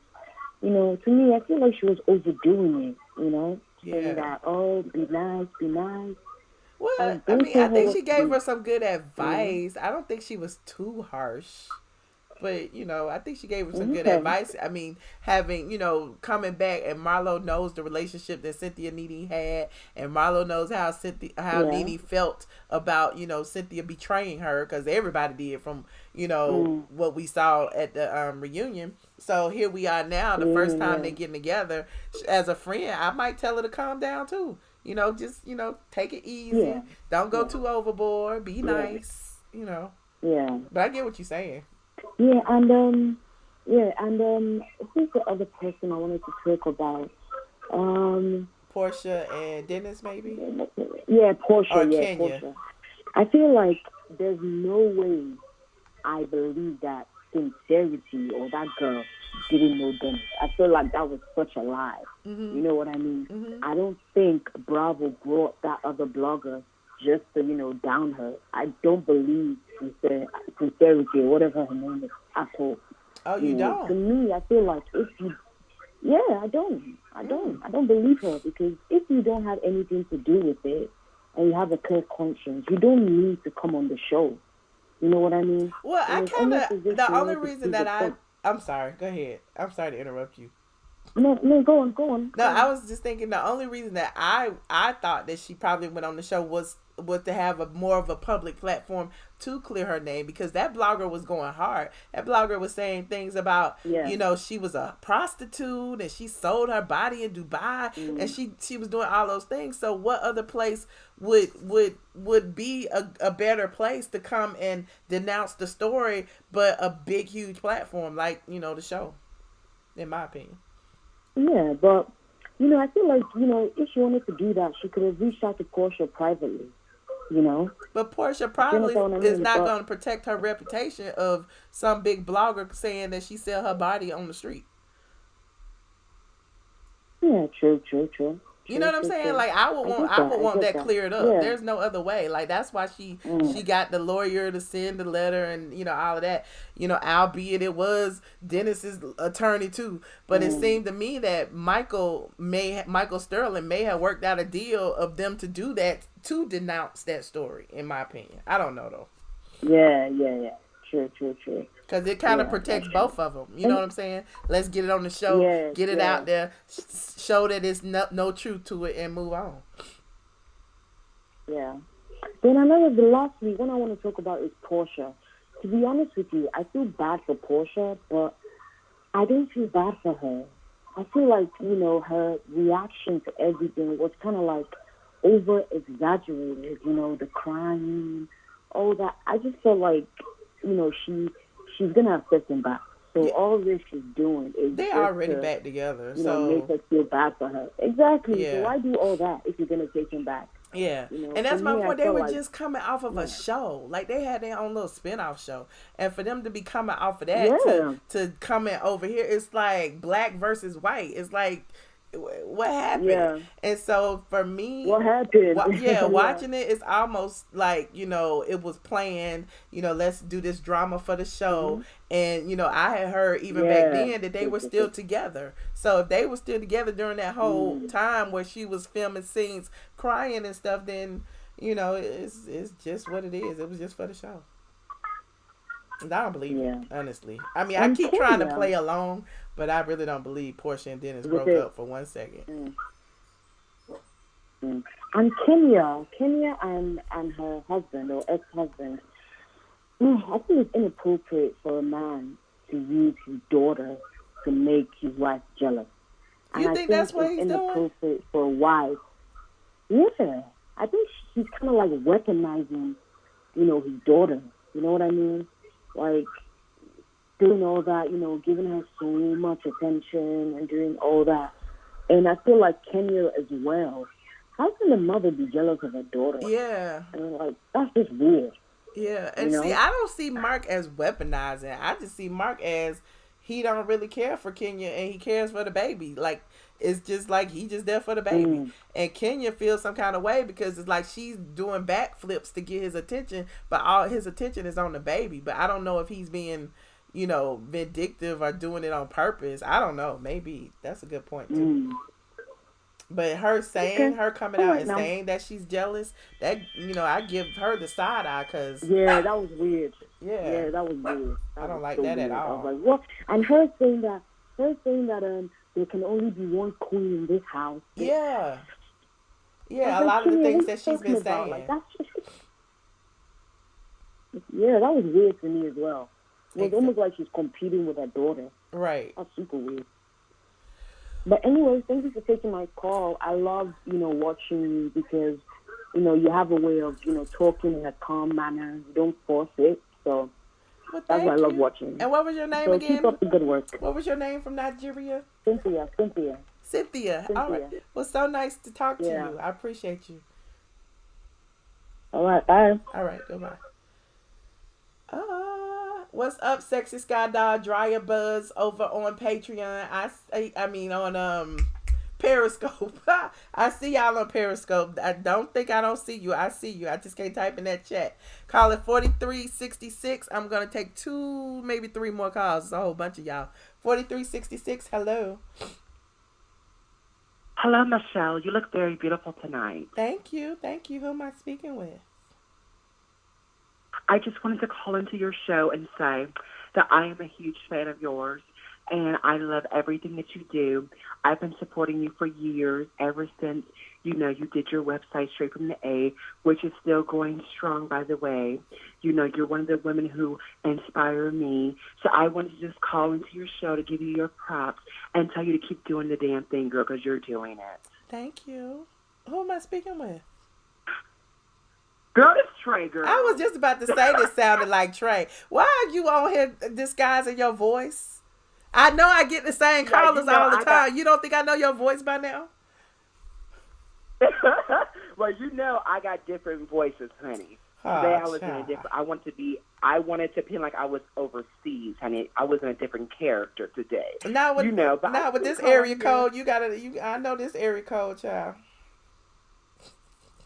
to me, I feel like she was overdoing it, saying that, oh, be nice, be nice. Well, I think she gave her some good advice. I don't think she was too harsh. But, I think she gave her some good advice. Having, coming back, and Marlo knows the relationship that Cynthia and Nene had, and Marlo knows how Nene felt about, Cynthia betraying her, because everybody did from, what we saw at the reunion. So here we are now, the first time they're getting together. As a friend, I might tell her to calm down too. Just, take it easy. Yeah. Don't go too overboard. Be nice, Yeah. But I get what you're saying. Yeah, and who's the other person I wanted to talk about? Porsha and Dennis, maybe? Yeah, Porsha. Or Kenya. Porsha. I feel like there's no way I believe that sincerity or that girl didn't know Dennis. I feel like that was such a lie. Mm-hmm. You know what I mean? Mm-hmm. I don't think Bravo brought that other blogger just to, down her. I don't believe sincerity or whatever her name is at all. Oh, you don't? To me, I feel like if you, I don't. I don't believe her, because if you don't have anything to do with it and you have a clear conscience, you don't need to come on the show. You know what I mean? Well, I kind of, the only reason that I'm sorry, go ahead. I'm sorry to interrupt you. No, go on. No, I was just thinking the only reason that I thought that she probably went on the show was to have more of a public platform to clear her name, because that blogger was going hard. That blogger was saying things about, she was a prostitute and she sold her body in Dubai, and she was doing all those things. So what other place would be a better place to come and denounce the story but a big, huge platform like, the show, in my opinion. Yeah, but, I feel like, if she wanted to do that, she could have reached out to Porsha privately, But Porsha probably is not going to protect her reputation of some big blogger saying that she sell her body on the street. Yeah, true. You know what I'm saying? Like, I would want that cleared up. Yeah. There's no other way. Like, that's why she got the lawyer to send the letter and, all of that. Albeit it was Dennis's attorney too. But it seemed to me that Michael Sterling may have worked out a deal of them to do that, to denounce that story, in my opinion. I don't know though. Yeah. True. Because it kind of protects both of them. You know what I'm saying? Let's get it on the show, get it out there, show that it's no truth to it, and move on. Yeah. Then the last week, one I want to talk about is Porsha. To be honest with you, I feel bad for Porsha, but I don't feel bad for her. I feel like, her reaction to everything was kind of like over-exaggerated, the crying, all that. I just felt like, she's going to upset them back. So all this she's doing is they already back together. So make us feel bad for her. Exactly. Yeah. So why do all that if you're going to take him back? Yeah. And that's my point. They were just coming off of a show. Like, they had their own little spin-off show. And for them to be coming off of that to coming over here, it's like black versus white. It's like, what happened? Yeah. And so for me, what happened? Watching it, it's almost like, it was planned, let's do this drama for the show. And, I had heard even back then that they were still together. So if they were still together during that whole time where she was filming scenes crying and stuff, then, it's just what it is. It was just for the show. And I don't believe it, honestly. I mean, I keep trying to play along, but I really don't believe Porsha and Dennis broke up for 1 second. And Kenya and her husband or ex-husband, I think it's inappropriate for a man to use his daughter to make his wife jealous. And you think that's what he's doing? It's inappropriate for a wife. Yeah, I think he's kind of like weaponizing, his daughter. You know what I mean? Like, doing all that, giving her so much attention and doing all that. And I feel like Kenya as well. How can the mother be jealous of her daughter? Yeah. And like, that's just weird. Yeah. And see, I don't see Marc as weaponizing. I just see Marc as he don't really care for Kenya and he cares for the baby. Like, it's just like he just there for the baby. And Kenya feels some kind of way because it's like she's doing backflips to get his attention, but all his attention is on the baby. But I don't know if he's being, vindictive or doing it on purpose. I don't know. Maybe that's a good point too. But her coming out and saying that she's jealous, that, I give her the side eye because... Yeah, that was weird. Yeah, that was weird. I don't like that at all. I was like, what? And her saying that there can only be one queen in this house. Yeah. Yeah, a lot of the things that she's been saying. Like, that's just... Yeah, that was weird to me as well. It was almost like she's competing with her daughter. Right. That's super weird. But anyway, thank you for taking my call. I love, watching you because, you have a way of, talking in a calm manner. You don't force it. So that's why I love watching you. And what was your name again? Keep up the good work. What was your name from Nigeria? Cynthia. All right. Well, so nice to talk to you. I appreciate you. All right. Bye. All right. Goodbye. What's up, Sexy Sky Doll? Dryer Buzz over on Patreon. I mean on Periscope. I see y'all on Periscope. I don't think I don't see you. I see you. I just can't type in that chat. Call it 4366. I'm going to take 2, maybe 3 more calls. It's a whole bunch of y'all. 4366, hello. Hello, Michelle. You look very beautiful tonight. Thank you. Thank you. Who am I speaking with? I just wanted to call into your show and say that I am a huge fan of yours, and I love everything that you do. I've been supporting you for years, ever since, you did your website, Straight From The A, which is still going strong, by the way. You're one of the women who inspire me. So I wanted to just call into your show to give you your props and tell you to keep doing the damn thing, girl, because you're doing it. Thank you. Who am I speaking with? Girl, it's Trey, girl. I was just about to say this sounded like Trey. Why are you on here disguising your voice? I know I get the same callers all the time. You don't think I know your voice by now? Well, I got different voices, honey. Oh, today I was in a different. I wanted to feel like I was overseas, honey. I was in a different character today. Now with this area code, I know this area code, child.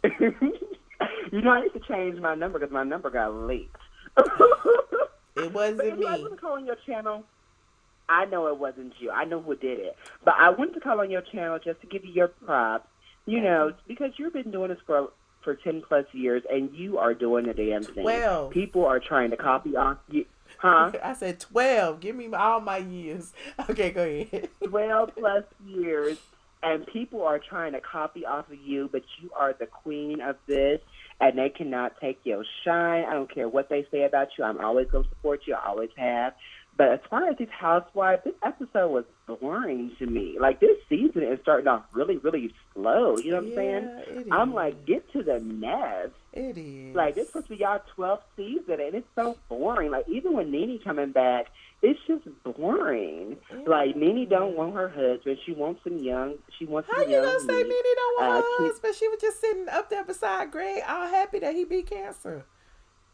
I need to change my number because my number got leaked. It wasn't me. I wasn't calling your channel. I know it wasn't you. I know who did it. But I wanted to call on your channel just to give you your props, because you've been doing this for 10 plus years, and you are doing the damn thing. 12. People are trying to copy off you. Huh? I said 12. Give me all my years. Okay, go ahead. 12 plus years, and people are trying to copy off of you, but you are the queen of this, and they cannot take your shine. I don't care what they say about you. I'm always going to support you. I always have. But as far as these Housewives, this episode was boring to me. Like, this season is starting off really, really slow. You know what I'm saying? I'm like, get to the mess. It is. Like, this is supposed to be y'all 12th season, and it's so boring. Like, even when Nene coming back, it's just boring. Like, Nene don't want her husband. She wants some young. She wants some young. How you gonna say Nene don't want her husband? She was just sitting up there beside Gregg, all happy that he beat cancer.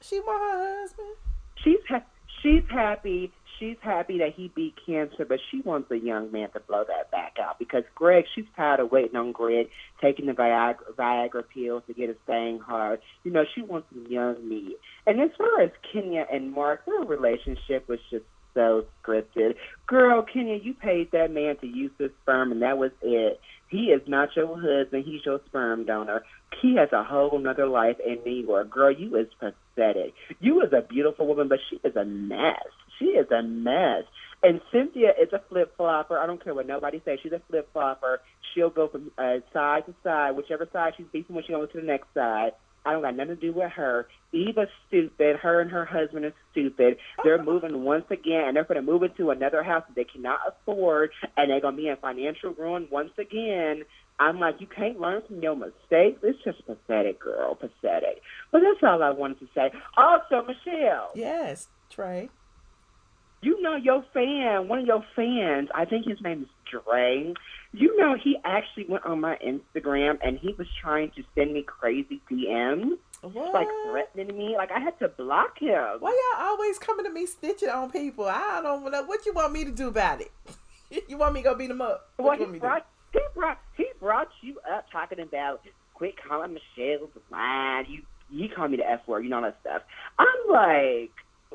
She want her husband. She's happy. She's happy that he beat cancer, but she wants a young man to blow that back out because Gregg, she's tired of waiting on Gregg, taking the Viagra pills to get his thing hard. She wants some young meat. And as far as Kenya and Marc, their relationship was just so scripted. Girl, Kenya, you paid that man to use his sperm, and that was it. He is not your husband. He's your sperm donor. He has a whole nother life in New York. Girl, you is pathetic. You is a beautiful woman, but she is a mess. She is a mess. And Cynthia is a flip-flopper. I don't care what nobody says. She's a flip-flopper. She'll go from side to side. Whichever side she's beefing with, she'll go to the next side. I don't got nothing to do with her. Eva's stupid. Her and her husband are stupid. They're moving once again, and they're going to move into another house that they cannot afford, and they're going to be in financial ruin once again. I'm like, you can't learn from your mistakes. It's just pathetic, girl, pathetic. But that's all I wanted to say. Also, Michelle. Yes, Trey. Your fan, one of your fans, I think his name is Dre. He actually went on my Instagram and he was trying to send me crazy DMs. What? Like threatening me. Like, I had to block him. Why y'all always coming to me snitching on people? I don't know. What you want me to do about it? You want me to go beat him up? Well, he brought you up talking about quit calling Michelle blind. You call me the F word, all that stuff. I'm like,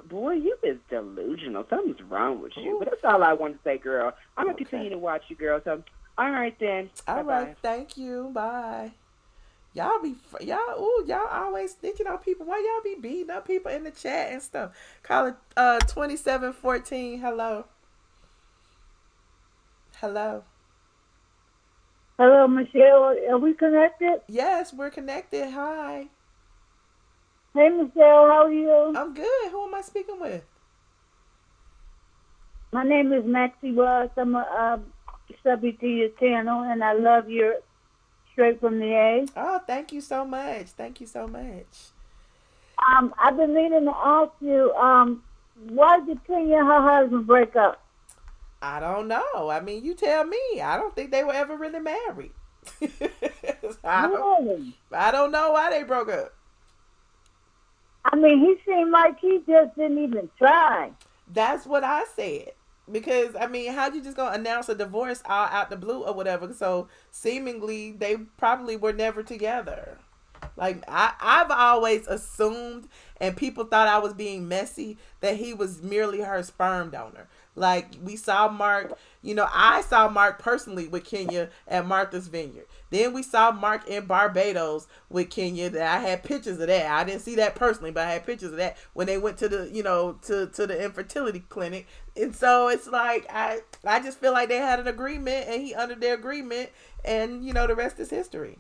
boy, you is delusional. Something's wrong with you. But that's all I want to say, girl. I'm going to continue to watch you, girl. So, all right, then. All Bye-bye. right. Thank you. Bye. Y'all always snitching on people. Why y'all be beating up people in the chat and stuff? Call it 2714. Hello. Hello. Hello, Michelle. Are we connected? Yes, we're connected. Hi. Hey, Michelle. How are you? I'm good. Who am I speaking with? My name is Maxie Ross. I'm a subject to your channel, and I love your Straight From The A. Oh, thank you so much. Thank you so much. I've been meaning to ask you, why did Tanya and her husband break up? I don't know. I mean, you tell me. I don't think they were ever really married. I don't know why they broke up. I mean, he seemed like he just didn't even try. That's what I said. Because I mean, how you just gonna announce a divorce all out the blue or whatever? So seemingly they probably were never together. Like I've always assumed, and people thought I was being messy, that he was merely her sperm donor. Like we saw Marc, I saw Marc personally with Kenya at Martha's Vineyard. Then we saw Marc in Barbados with Kenya. That I had pictures of that. I didn't see that personally, but I had pictures of that when they went to the, to the infertility clinic. And so it's like I just feel like they had an agreement, and he under their agreement, and the rest is history.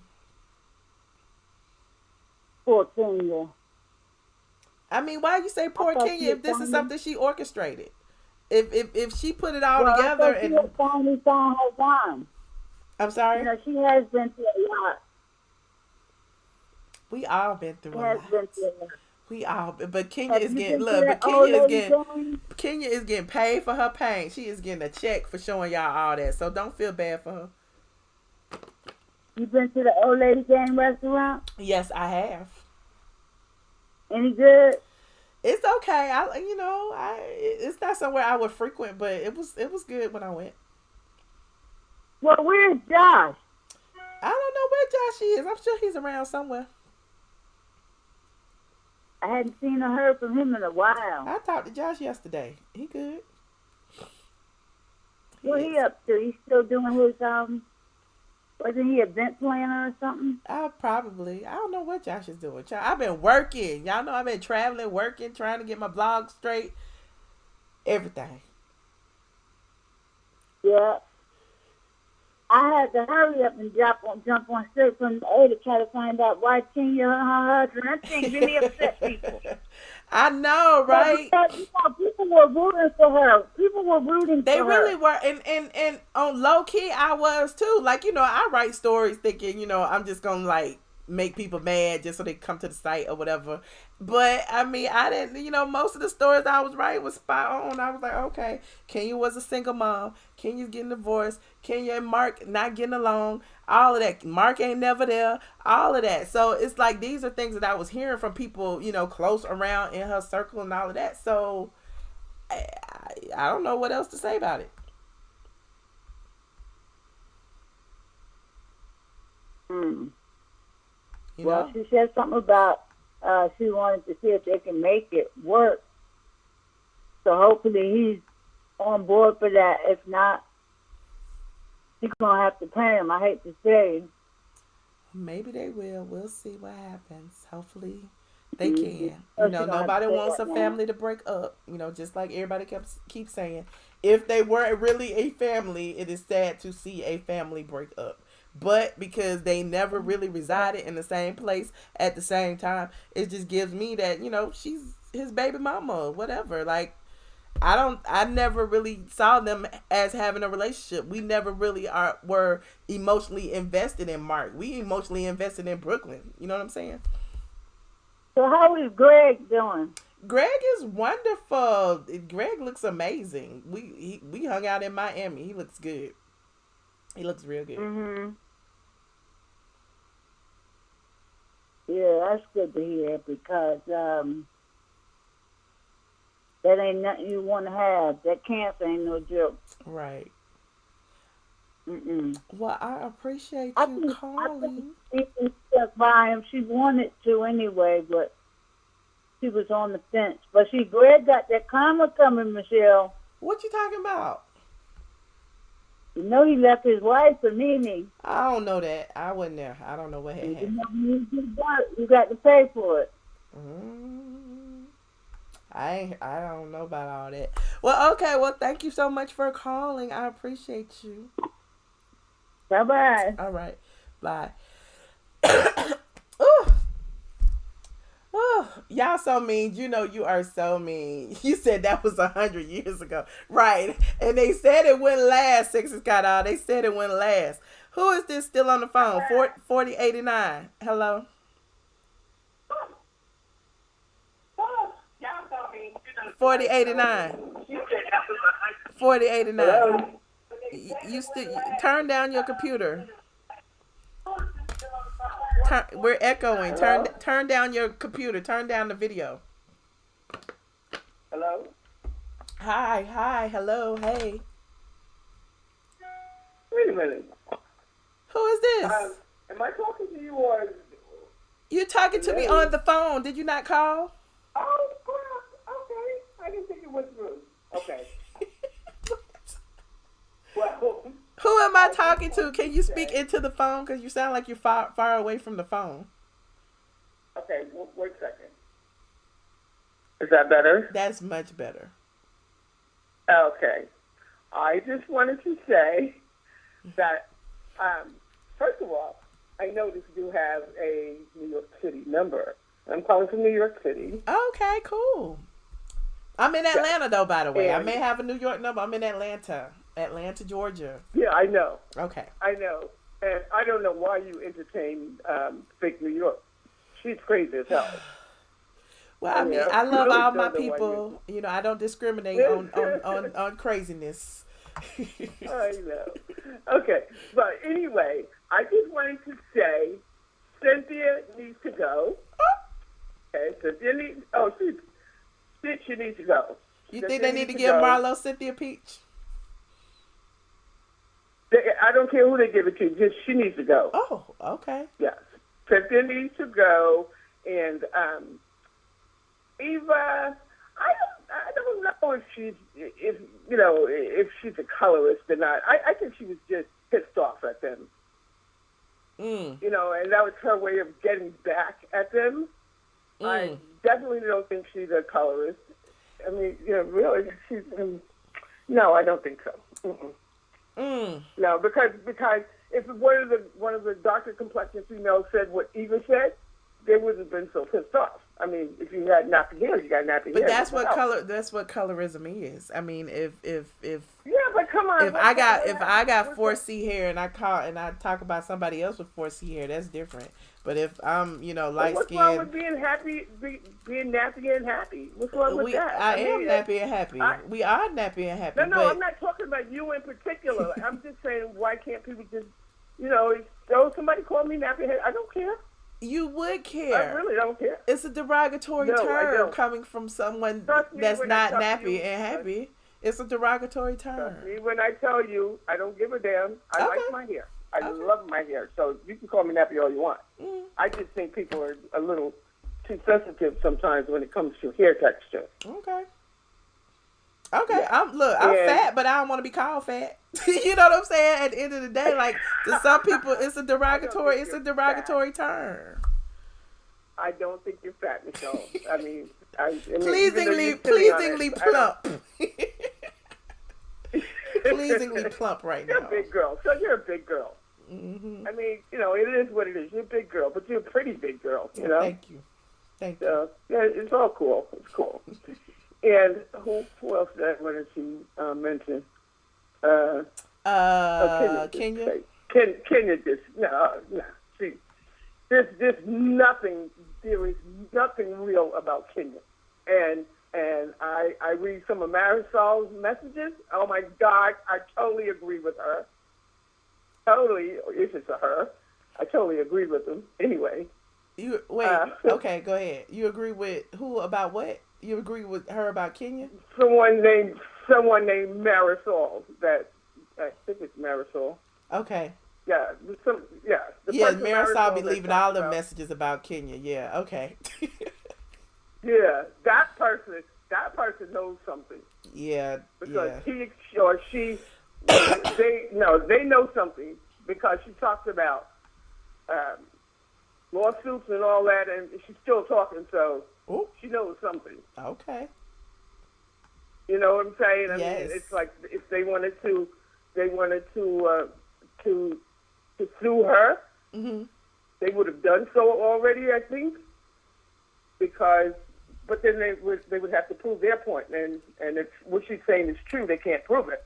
Poor Kenya. I mean, why you say poor Kenya if this is something she orchestrated? If she put it all together and she finally found her time. I'm sorry. She has been through a lot. We all been through a lot. We all, but Kenya Have is you getting been love. to But that old lady Kenya is getting paid for her pain. She is getting a check for showing y'all all that. So don't feel bad for her. You been to the old lady gang restaurant? Yes, I have. Any good? It's okay. It's not somewhere I would frequent, but it was good when I went. Well, where's Josh? I don't know where Josh is. I'm sure he's around somewhere. I hadn't seen or heard from him in a while. I talked to Josh yesterday. He good. What he up to? He's still doing his wasn't he event planner or something? Probably. I don't know what Josh is doing. I've been working. Y'all know I've been traveling, working, trying to get my blog straight. Everything. Yeah. I had to hurry up and jump on straight from the A to try to find out why Tanya and her husband. That thing really upset people. I know, right? People were rooting for her. People were rooting for her. They really were. And on low key, I was too. Like, I write stories thinking, I'm just going to make people mad just so they come to the site or whatever. But I mean, I didn't, most of the stories I was writing was spot on. I was like, okay, Kenya was a single mom. Kenya's getting divorced. Kenya and Marc not getting along. All of that. Marc ain't never there. All of that. So it's like, these are things that I was hearing from people, close around in her circle and all of that. So I don't know what else to say about it. Well, she said something about she wanted to see if they can make it work. So hopefully he's on board for that. If not, she's going to have to pay him. I hate to say. Maybe they will. We'll see what happens. Hopefully they can. Nobody wants a family to break up. Just like everybody keeps saying. If they weren't really a family, it is sad to see a family break up. But because they never really resided in the same place at the same time, it just gives me that, she's his baby mama, whatever. Like, I never really saw them as having a relationship. We never really were emotionally invested in Marc. We emotionally invested in Brooklyn. You know what I'm saying? So how is Gregg doing? Gregg is wonderful. Gregg looks amazing. We hung out in Miami. He looks good. He looks real good. Mm-hmm. Yeah, that's good to hear because that ain't nothing you want to have. That cancer ain't no joke. Right. Mm-mm. Well, I appreciate you calling. I think she stuck by him. She wanted to anyway, but she was on the fence. But Gregg got that karma coming, Michelle. What you talking about? He left his wife for Nene. I don't know that. I wasn't there. I don't know what had happened. You got to pay for it. I don't know about all that. Well, okay. Well, thank you so much for calling. I appreciate you. Bye-bye. All right. Bye. Ooh. Oh, y'all so mean. You are so mean. You said that was 100 years ago. Right. And they said it wouldn't last, Sixes got all. They said it wouldn't last. Who is this still on the phone? 4089. Hello? 4089. 4089. You still turn down your computer. We're echoing. Turn down your computer. Turn down the video. Hello? Hi, hello, hey. Wait a minute. Who is this? Am I talking to you or? You're talking to me on the phone. Did you not call? Oh, okay. I didn't think it was through. Okay. Well, who am I talking to? Can you speak into the phone? Because you sound like you're far away from the phone. Okay, wait a second. Is that better? That's much better. Okay. I just wanted to say that, first of all, I noticed you have a New York City number. I'm calling from New York City. Okay, cool. I'm in Atlanta, though, by the way. I may have a New York number. I'm in Atlanta, Georgia. Yeah, I know. Okay. I know. And I don't know why you entertain fake New York. She's crazy as hell. Well, I mean, I love all my people. You know, I don't discriminate on craziness. I know. Okay. But anyway, I just wanted to say Cynthia needs to go. Okay, Cynthia needs, she needs to go. You think they need to give Marlo Cynthia Peach? I don't care who they give it to, just she needs to go. Oh, okay. Yes. Cynthia needs to go, and Eva, I don't know if she's a colorist or not. I think she was just pissed off at them. You know, and that was her way of getting back at them. I definitely don't think she's a colorist. I mean, really, she's no, I don't think so. No, because if one of the darker complexion females said what Eva said, they wouldn't have been so pissed off. I mean, if you had nappy hair, you got nappy hair. But that's what colorism is. I mean, if yeah, but come on. If I got 4C hair and I talk about somebody else with 4C hair, that's different. But if I'm, light skinned, what's wrong with being happy, being nappy and happy? What's wrong with that? I am nappy and happy. We are nappy and happy. No, I'm not talking about you in particular. I'm just saying, why can't people just, somebody call me nappy head? I don't care. You would care. I really don't care. It's a derogatory term coming from someone that's not nappy and happy. It's a derogatory term. Trust me when I tell you, I don't give a damn. I like my hair. I love my hair. So you can call me nappy all you want. I just think people are a little too sensitive sometimes when it comes to hair texture. Okay. Yeah. I'm fat, but I don't want to be called fat. You know what I'm saying? At the end of the day, like to some people, it's a derogatory term. I don't think you're fat, Michelle. I mean, pleasingly plump. Pleasingly plump right now. You're a big girl. So you're a big girl. I mean, it is what it is. You're a big girl, but you're a pretty big girl. Thank you. Yeah, it's all cool. It's cool. And who else did I want to mention? Kenya. Kenya just no. See, there's nothing. There is nothing real about Kenya, and I read some of Marisol's messages. Oh my God, I totally agree with her. Totally, if it's a her, I totally agree with them. Anyway, okay, go ahead. You agree with who about what? You agree with her about Kenya? Someone named Marisol. That I think it's Marisol. Okay. Yeah. Marisol be leaving all the messages about Kenya. Yeah. Okay. Yeah, that person knows something. Yeah. Because he or she, they know something because she talks about lawsuits and all that, and she's still talking, so she knows something. Okay. You know what I'm saying? I yes. mean, it's like if they wanted to sue her, they would have done so already, I think, but then they would have to prove their point, and if what she's saying is true, they can't prove it.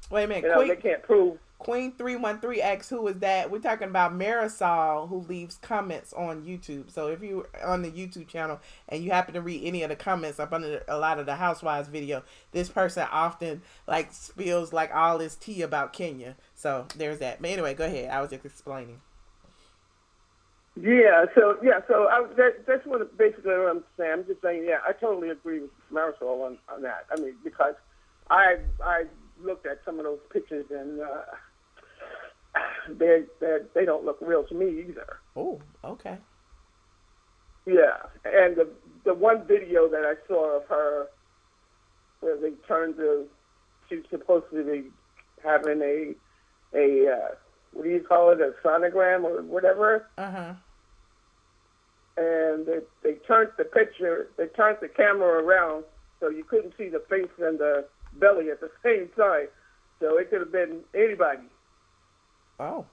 Wait a minute, they can't prove. Queen 313 asks, who is that? We're talking about Marisol, who leaves comments on YouTube. So if you're on the YouTube channel and you happen to read any of the comments up under a lot of the Housewives video, this person often spills all this tea about Kenya. So there's that. But anyway, go ahead. I was just explaining. That's basically what I'm saying. I'm just saying, I totally agree with Marisol on that. I mean, because I looked at some of those pictures and they don't look real to me either. Oh, okay. Yeah, and the one video that I saw of her where they turned she's supposed to be having a what do you call it, a sonogram or whatever. Uh-huh. And they turned the camera around so you couldn't see the face and the belly at the same time. So it could have been anybody. Oh.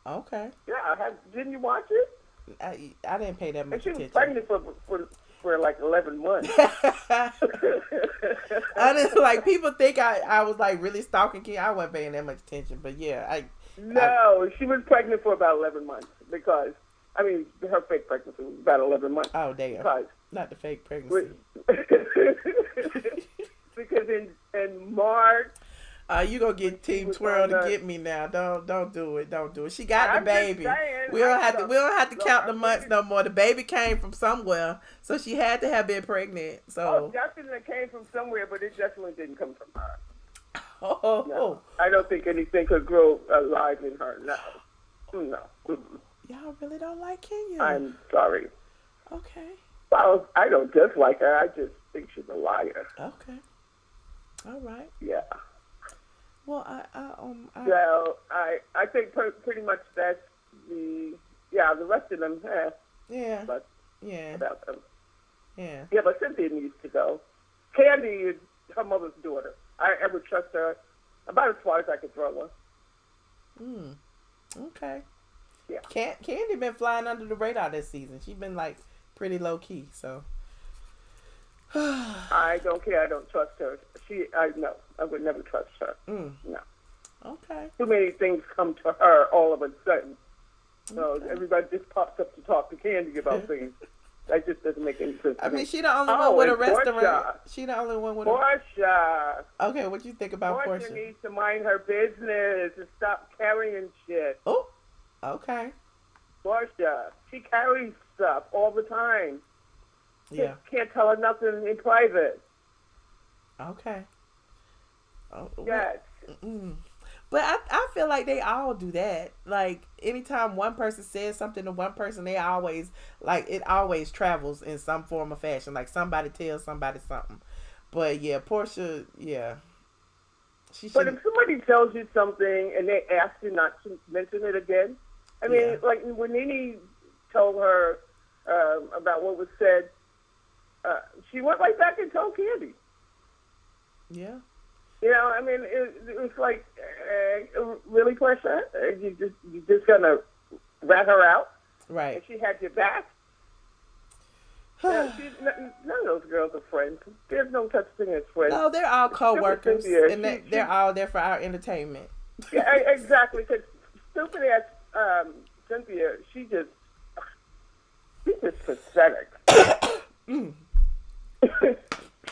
Okay. Yeah, didn't you watch it? I didn't pay that much attention. She was pregnant for like 11 months. I didn't, like, people think I was like really stalking Kim. I wasn't paying that much attention, but yeah, she was pregnant for about 11 months because, I mean, her fake pregnancy was about 11 months. Oh, damn. Because, not the fake pregnancy. Because in March. You gonna get Team Twirl to get me now? Don't do it. Don't do it. She got the baby. We don't have to count the months no more. The baby came from somewhere, so she had to have been pregnant. So definitely came from somewhere, but it definitely didn't come from her. Oh, no. I don't think anything could grow alive in her. No. Mm-mm. Y'all really don't like Kenya. I'm sorry. Okay. Well, I don't dislike her. I just think she's a liar. Okay. All right. Yeah. Well, I think pretty much that's the rest of them have. Yeah. But yeah. About them. Yeah. Yeah, but Cynthia needs to go. Kandi is her mother's daughter. I would trust her about as far as I could throw her. Okay. Yeah. Kandi been flying under the radar this season. She's been like pretty low key, so. I don't care. I don't trust her. No, I would never trust her. No. Okay. Too many things come to her all of a sudden. So everybody just pops up to talk to Kandi about things. That just doesn't make any sense. I mean, she the only one with a restaurant. She the only one with Porsha. Okay, what you think about Porsha? Porsha needs to mind her business and stop carrying shit. Oh, okay. Porsha, she carries stuff all the time. Yeah. Can't tell her nothing in private. Okay. Oh, yes. But I feel like they all do that. Like, anytime one person says something to one person, they always, like, it always travels in some form or fashion. Like, somebody tells somebody something. But, yeah, Porsha, yeah. But if somebody tells you something and they ask you not to mention it again, I mean, like, when Nene told her about what was said, she went right back and told Kandi. Yeah. You know, I mean, it was like, really, Porsha? You just gonna rat her out? Right. And she had your back? None of those girls are friends. There's no such thing as friends. No, they're all co-workers, and they're all there for our entertainment. Yeah, exactly. Because stupid ass Cynthia, she's just pathetic.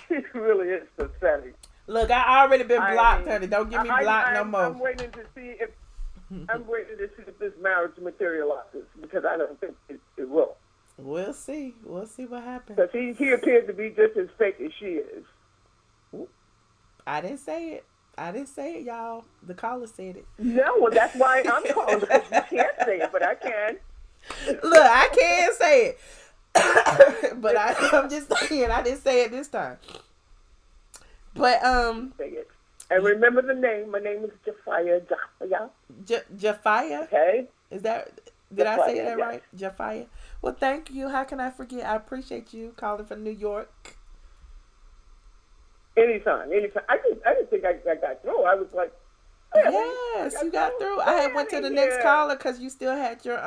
She really is pathetic. Look, I already been blocked, honey. Don't get me blocked no more. I'm waiting to see if this marriage materializes, because I don't think it will. We'll see. We'll see what happens. Because he appears to be just as fake as she is. Ooh. I didn't say it, y'all. The caller said it. No, well, that's why I'm calling, because you can't say it, but I can. Look, I can't say it. But I'm just saying, I didn't say it this time. But say it. And remember the name. My name is Jafia. Jafia. Okay. Is that? Did I say that right? Jafia. Well, thank you. How can I forget? I appreciate you calling from New York. Anytime. I didn't think I got through. I was like, yes, you got through. I had went to the next caller because you still had your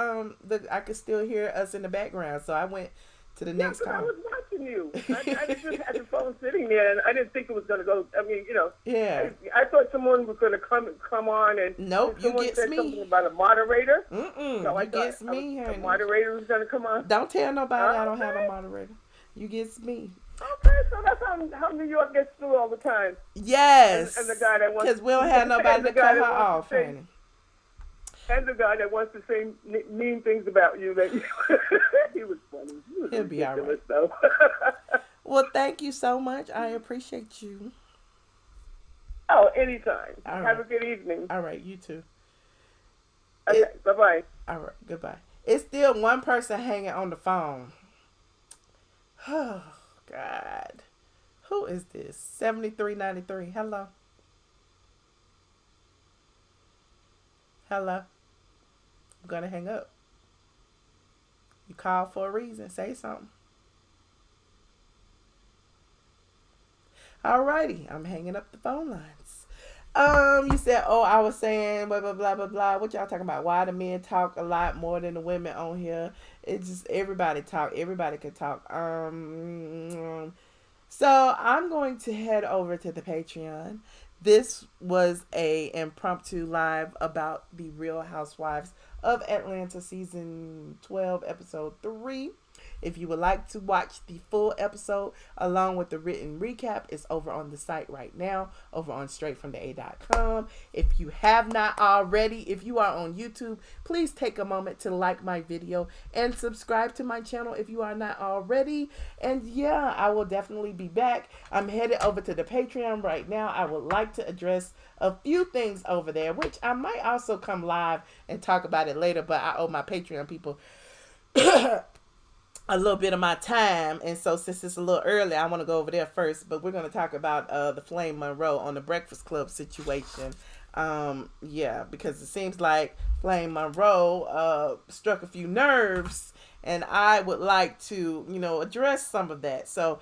I could still hear us in the background, so I went to the next caller. I was watching you. I just had the phone sitting there, and I didn't think it was going to go. I mean, you know. Yeah. I thought someone was going to come on and. Nope, you get me. Something about a moderator. So you get me, honey. A moderator was going to come on. Don't tell nobody I don't have a moderator. You get me. Okay, so that's how New York gets through all the time. Yes. And the guy that wants. Because we don't have nobody to cut her off, honey. And the guy that wants to say mean things about you, that he was funny. He'll be all right. Though. Well, thank you so much. I appreciate you. Oh, anytime. All Have right. a good evening. All right, you too. Okay, bye-bye. All right, goodbye. It's still one person hanging on the phone. Oh, God. Who is this? 7393. Hello. Hello. I'm going to hang up. You called for a reason. Say something. Alrighty. I'm hanging up the phone lines. You said, oh, I was saying blah, blah, blah, blah, blah. What y'all talking about? Why the men talk a lot more than the women on here? It's just everybody talk. Everybody can talk. So I'm going to head over to the Patreon. This was a impromptu live about the Real Housewives of Atlanta season 12 episode 3. If you would like to watch the full episode along with the written recap, it's over on the site right now, over on StraightFromTheA.com. If you have not already, if you are on YouTube, please take a moment to like my video and subscribe to my channel if you are not already. And yeah, I will definitely be back. I'm headed over to the Patreon right now. I would like to address a few things over there, which I might also come live and talk about it later, but I owe my Patreon people a little bit of my time, and so since it's a little early, I want to go over there first. But we're going to talk about the Flame Monroe on the Breakfast Club situation. Yeah, because it seems like Flame Monroe struck a few nerves, and I would like to, address some of that. So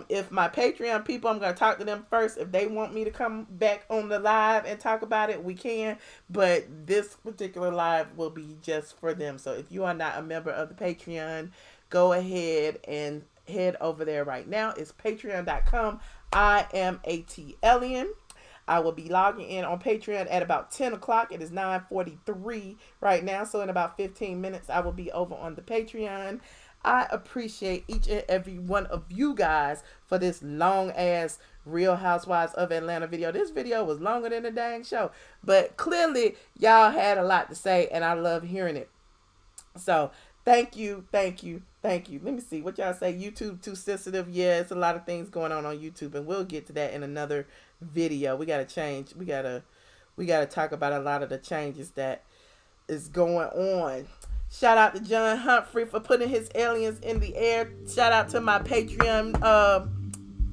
if my Patreon people, I'm going to talk to them first. If they want me to come back on the live and talk about it, we can. But this particular live will be just for them. So if you are not a member of the Patreon, go ahead and head over there right now. It's patreon.com. I am ATLian. I will be logging in on Patreon at about 10 o'clock. It is 9:43 right now. So in about 15 minutes, I will be over on the Patreon. I appreciate each and every one of you guys for this long ass Real Housewives of Atlanta video. This video was longer than the dang show, but clearly y'all had a lot to say and I love hearing it. So thank you. Let me see what y'all say. YouTube too sensitive. Yeah, it's a lot of things going on YouTube, and we'll get to that in another video. We gotta change. We gotta talk about a lot of the changes that is going on. Shout out to John Humphrey for putting his aliens in the air. Shout out to my Patreon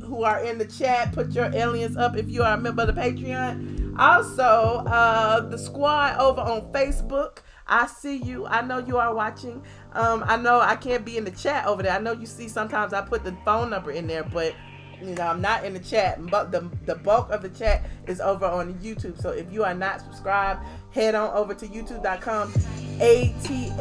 who are in the chat. Put your aliens up if you are a member of the Patreon. Also, the squad over on Facebook. I see you. I know you are watching. I know I can't be in the chat over there. I know you see sometimes I put the phone number in there, but I'm not in the chat. But the bulk of the chat is over on YouTube. So if you are not subscribed, head on over to youtube.com ATLIEN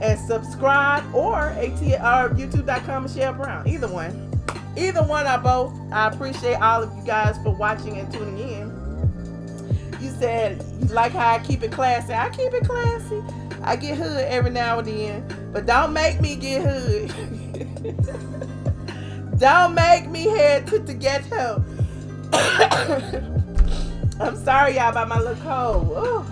and subscribe, or youtube.com Michelle Brown. Either one or both. I appreciate all of you guys for watching and tuning in. You said you like how I keep it classy. I keep it classy. I get hood every now and then, but don't make me get hood. Don't make me head to the ghetto. I'm sorry, y'all, about my little cold. Ooh.